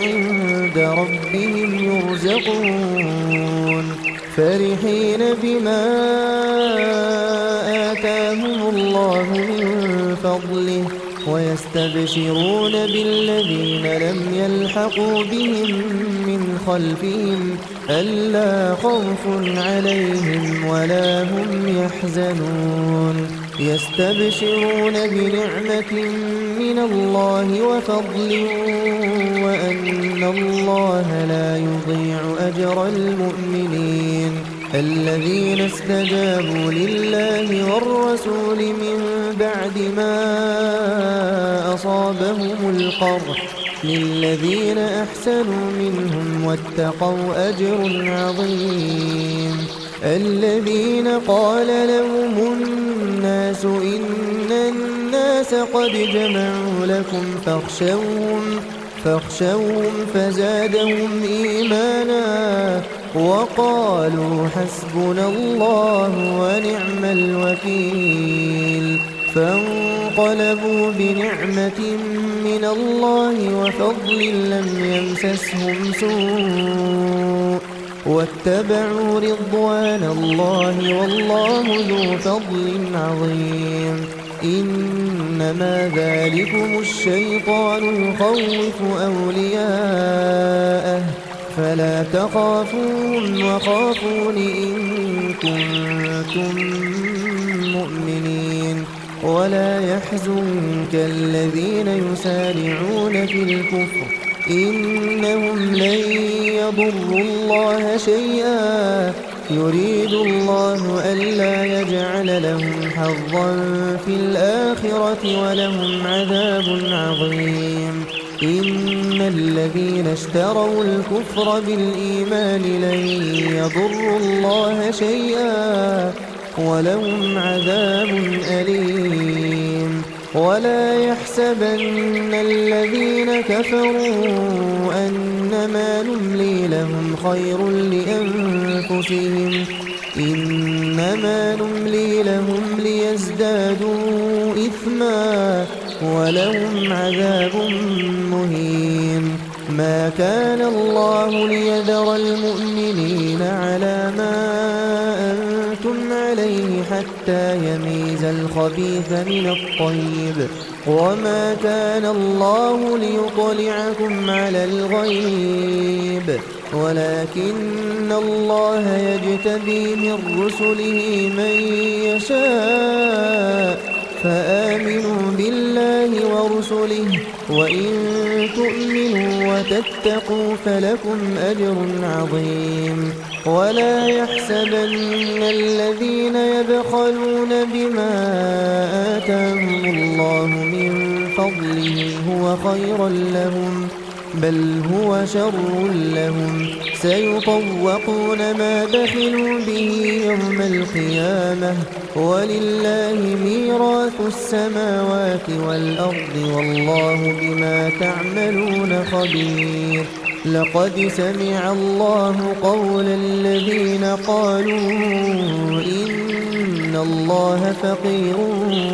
عند ربهم يرزقون فرحين بما آتاهم الله من فضله ويستبشرون بالذين لم يلحقوا بهم من خلفهم ألا خوف عليهم ولا هم يحزنون يستبشرون بنعمة من الله وفضل وأن الله لا يضيع أجر المؤمنين الذين استجابوا لله والرسول من بعد ما أصابهم القرح للذين أحسنوا منهم واتقوا أجر عظيم الذين قال لهم الناس إن الناس قد جمعوا لكم فاخشوهم فزادهم إيمانا وقالوا حسبنا الله ونعم الوكيل فانقلبوا بنعمة من الله وفضل لم يمسسهم سوء واتبعوا رضوان الله والله ذو فضل عظيم إنما ذلكم الشيطان يخوف أولياءه فلا تخافوهم وخافون إن كنتم مؤمنين ولا يحزنك الذين يسارعون في الكفر إنهم لن يضروا الله شيئا يريد الله ألا يجعل لهم حظا في الآخرة ولهم عذاب عظيم إن الذين اشتروا الكفر بالإيمان لن يضروا الله شيئا ولهم عذاب أليم ولا يحسبن الذين كفروا أنما نملي لهم خير لأنفسهم إنما نملي لهم ليزدادوا إثما ولهم عذاب مهين. ما كان الله ليذر المؤمنين على ما أنتم عليه حتى يميز الخبيث من الطيب وما كان الله ليطلعكم على الغيب ولكن الله يجتبي من رسله من يشاء فآمنوا بالله ورسله وإن تؤمنوا وتتقوا فلكم أجر عظيم. ولا يحسبن الذين يبخلون بما آتاهم الله من فضله هو خيرا لهم بل هو شر لهم سيطوقون ما بخلوا به يوم القيامة ولله ميراث السماوات والأرض والله بما تعملون خبير. لقد سمع الله قول الذين قالوا إن الله فقير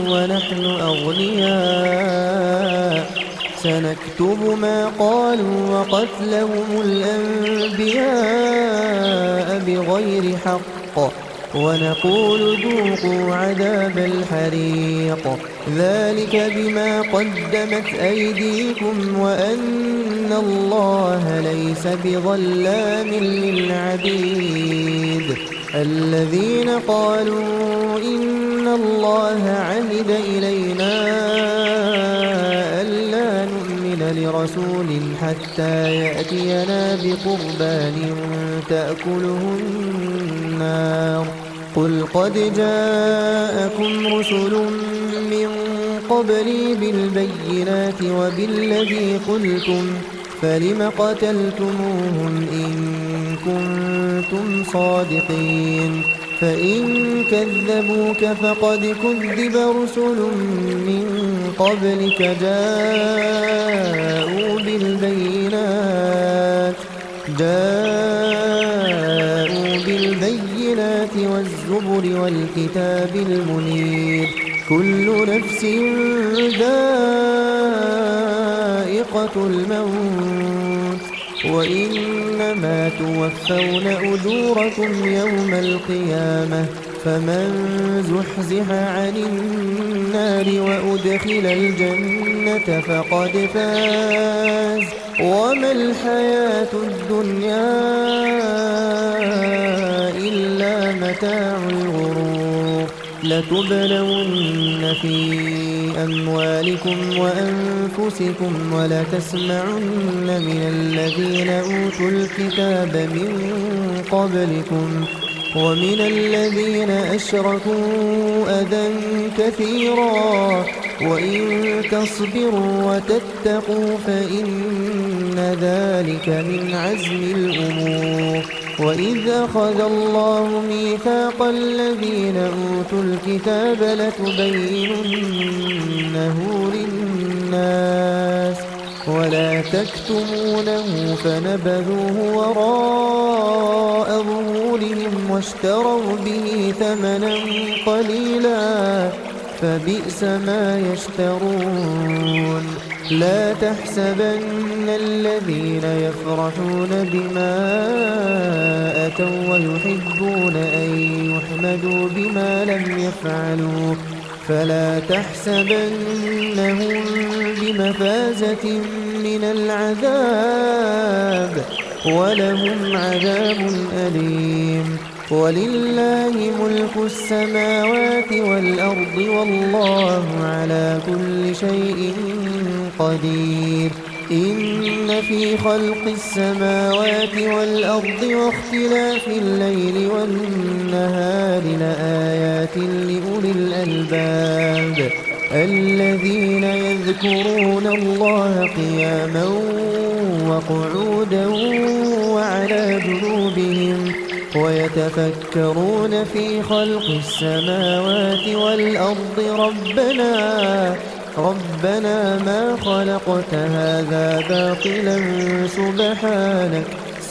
ونحن أغنياء سنكتب ما قالوا وقتلهم الأنبياء بغير حق ونقول ذوقوا عذاب الحريق ذلك بما قدمت أيديكم وأن الله ليس بظلام للعبيد. الذين قالوا إن الله عهد إلينا ألا نؤمن لرسول حتى يأتينا بقربان تأكله النار قل قد جاءكم رسل من قبلي بالبينات وبالذي قلتم فلم قتلتموهم إن كنتم صادقين. فإن كذبوك فقد كذب رسل من قبلك جاءوا بالبينات والزبر والكتاب المنير كل نفس ذائقة الموت وإنما توفون أجوركم يوم القيامة فمن زحزح عن النار وأدخل الجنة فقد فاز وما الحياة الدنيا إلا متاع الغرور. لتبلون في أموالكم وأنفسكم ولتسمعن من الذين أوتوا الكتاب من قبلكم ومن الذين أشركوا أذى كثيرا وإن تصبروا وتتقوا فإن ذلك من عزم الأمور. وإذ أخذ الله ميثاق الذين أوتوا الكتاب لتبيننه للناس ولا تكتمونه فنبذوه وراء ظهورهم واشتروا به ثمنا قليلا فبئس ما يشترون. لا تحسبن الذين يفرحون بما أتوا ويحبون أن يحمدوا بما لم يفعلوا فلا تحسبنهم بمفازة من العذاب ولهم عذاب أليم. ولله ملك السماوات والأرض والله على كل شيء قدير. إن في خلق السماوات والأرض واختلاف الليل والنهار لآيات لأولي الألباب الذين يذكرون الله قياما وقعودا وعلى جنوبهم ويتفكرون في خلق السماوات والأرض ربنا ما خلقت هذا باطلا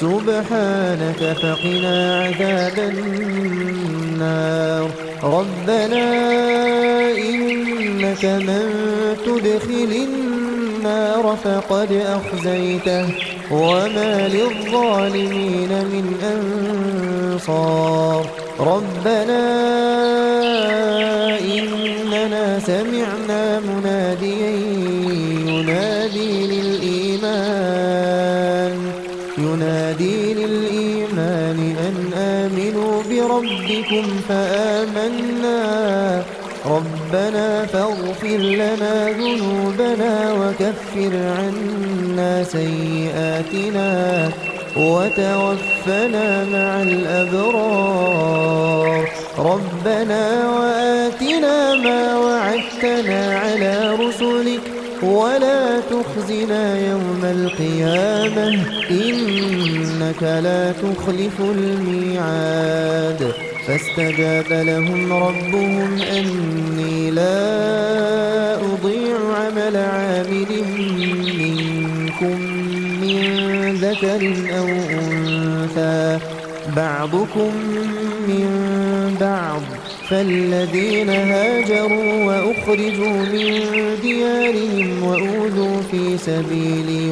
سبحانك فقنا عذاب النار ربنا إنك من تدخل النار فقد أخزيته وما للظالمين من أنصار ربنا إننا سمعنا مناديا ينادي للإيمان أن آمنوا بربكم فآمنا ربنا فاغفر لنا ذنوبنا وكفر عنا سيئاتنا وتوفنا مع الأبرار ربنا وآتنا ما وعدتنا على رسلك ولا تخزنا يوم القيامة إنك لا تخلف الميعاد فاستجاب لهم ربهم أني لا أضيع عمل عامل منكم من ذكر أو أنثى بعضكم من بعض فالذين هاجروا وأخرجوا من ديارهم وأوذوا في سبيلي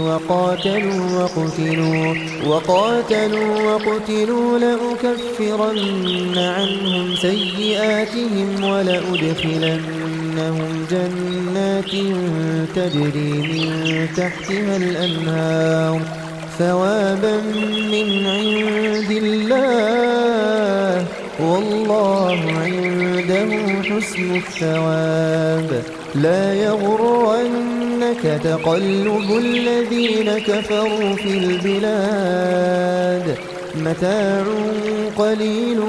وقاتلوا وقتلوا لأكفرن عنهم سيئاتهم ولأدخلنهم جنات تجري من تحتها الأنهار ثوابا من عند الله والله عنده حسن الثواب لا يغرنك تقلب الذين كفروا في البلاد متاع قليل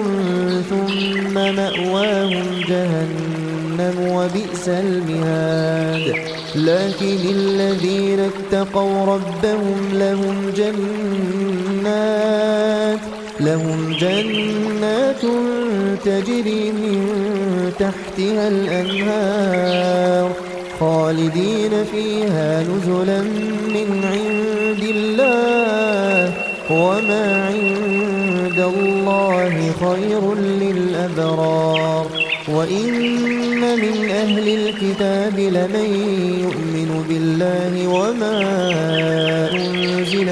ثم مأواهم جهنم وبئس المهاد لكن الذين اتقوا ربهم لهم جنات تجري من تحتها الأنهار خالدين فيها نزلا من عند الله وما عند الله خير للأبرار وإن من أهل الكتاب لمن يؤمن بالله وما أنزل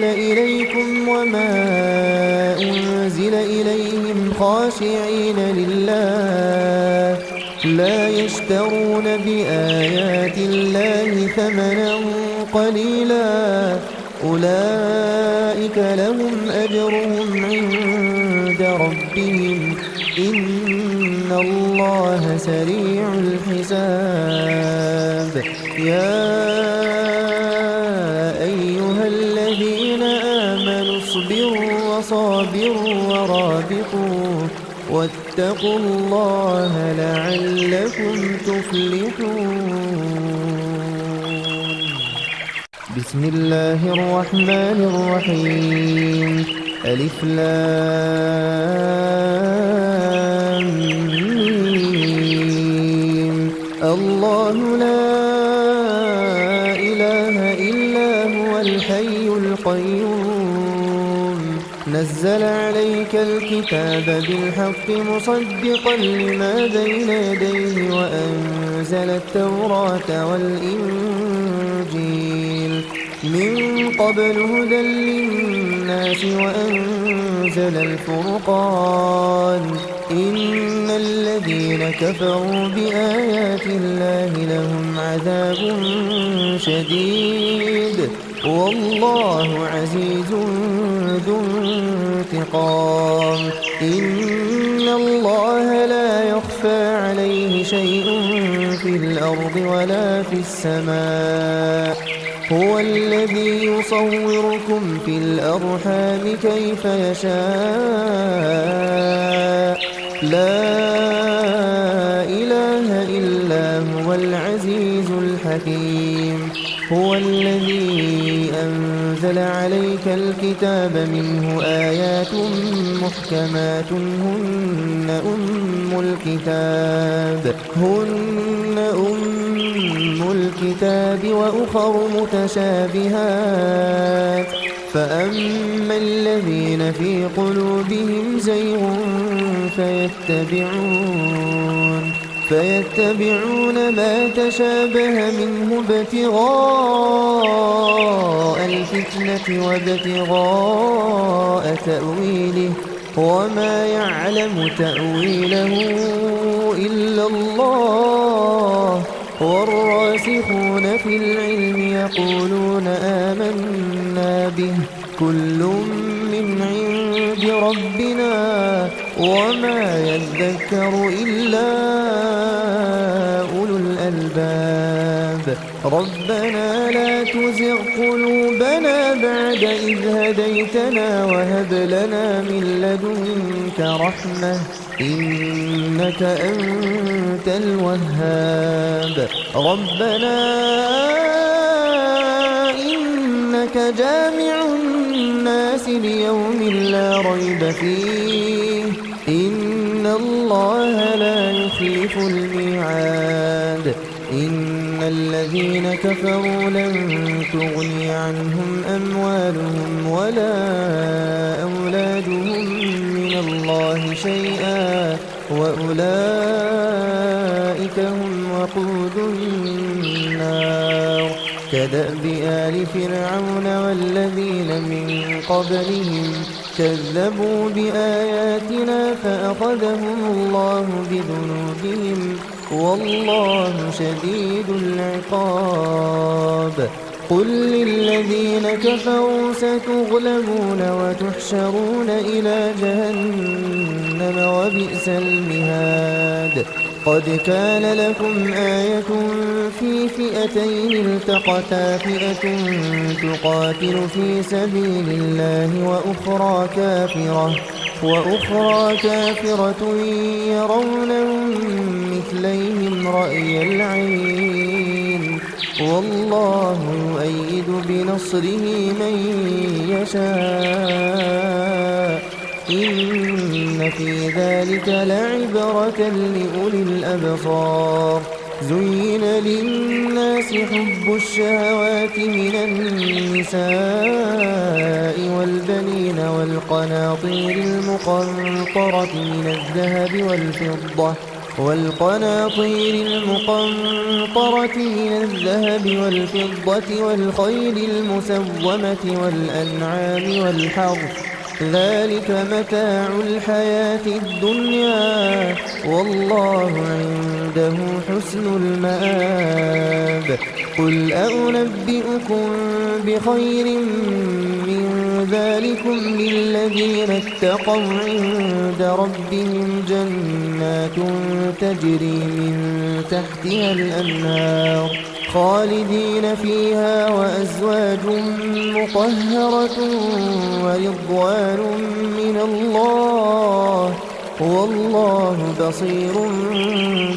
إليكم وما أنزل إليهم خاشعين لله لا يشترون بآيات الله ثمنا قليلا أولئك لهم أجرهم عند ربهم إن الله سريع الحساب يا أيها الذين آمنوا اصبروا وصابروا ورابطوا واتقوا الله لعلكم تفلحون بسم الله الرحمن الرحيم ألف لام ميم الله لا إله إلا هو الحي القيوم نزل عليك الكتاب بالحق مصدقا لما بين يديه وأنزل التوراة والإنجيل من قبل هدى للناس وأنزل الفرقان إن الذين كفروا بآيات الله لهم عذاب شديد والله عزيز ذو انتقام إن الله لا يخفى عليه شيء في الأرض ولا في السماء هو الذي يصوركم في الأرحام كيف يشاء لا إله إلا هو العزيز الحكيم هو الذي أنزل عليك الكتاب منه آيات محكمات هن أم الكتاب وأخر متشابهات فأما الذين في قلوبهم زيغ فيتبعون ما تشابه منه ابتغاء الفتنة وابتغاء تأويله وما يعلم تأويله إلا الله والراسخون في العلم يقولون آمنا به كل من عند ربنا وما يذكر إلا أولو الألباب ربنا لا تزغ قلوبنا بعد إذ هديتنا وهب لنا من لدنك رحمة إنك أنت الوهاب ربنا إنك جامع الناس ليوم لا ريب فيه إن الله لا يخلف الميعاد إن الذين كفروا لن تغني عنهم أموالهم ولا أولادهم من الله شيئا وأولئك هم وقود النار كدأب آل فرعون والذين من قبلهم كذبوا بآياتنا فأخذهم الله بذنوبهم والله شديد العقاب قل للذين كفروا ستغلبون وتحشرون إلى جهنم وبئس المهاد قد كان لكم آية في فئتين التقتا فئة تقاتل في سبيل الله وأخرى كافرة يرونهم مثليهم رأي العين والله يؤيد بنصره من يشاء إن في ذلك لعبرة لأولي الأبصار زين للناس حب الشهوات من النساء والبنين والقناطير المقنطرة من الذهب والفضة والخيل المسومة والأنعام والحرث ذلك متاع الحياة الدنيا والله عنده حسن المآب قل أنبئكم بخير من ذلكم للذين اتقوا عند ربهم جنات تجري من تحتها الأنهار خالدين فيها وأزواج مطهرة ورضوان من الله والله بصير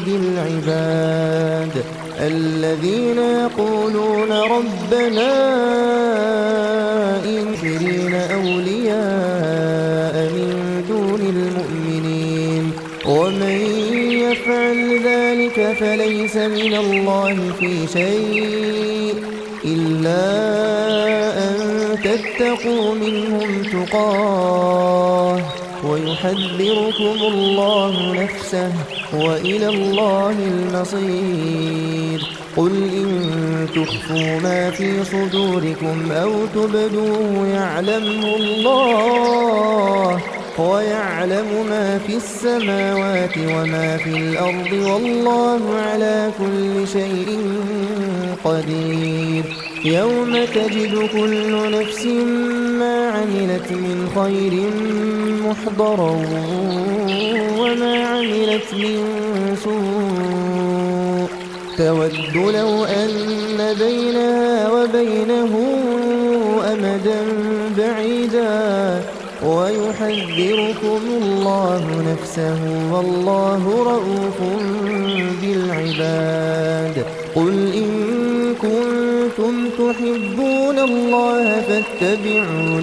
بالعباد الذين يقولون ربنا إننا أولياء من دون المؤمنين ومن يفعل ذلك فليس من الله في شيء إلا أن تتقوا منهم تقاه ويحذركم الله نفسه وإلى الله المصير قل إن تخفوا ما في صدوركم أو تبدوه يعلمه الله ويعلم ما في السماوات وما في الأرض والله على كل شيء قدير يوم تجد كل نفس ما عملت من خير محضرا وما عملت من سوء تود لو أن بينها وبينه أمدا بعيدا ويحذركم الله نفسه والله رؤوف بالعباد قل إن كنتم تحبون الله فاتبعوني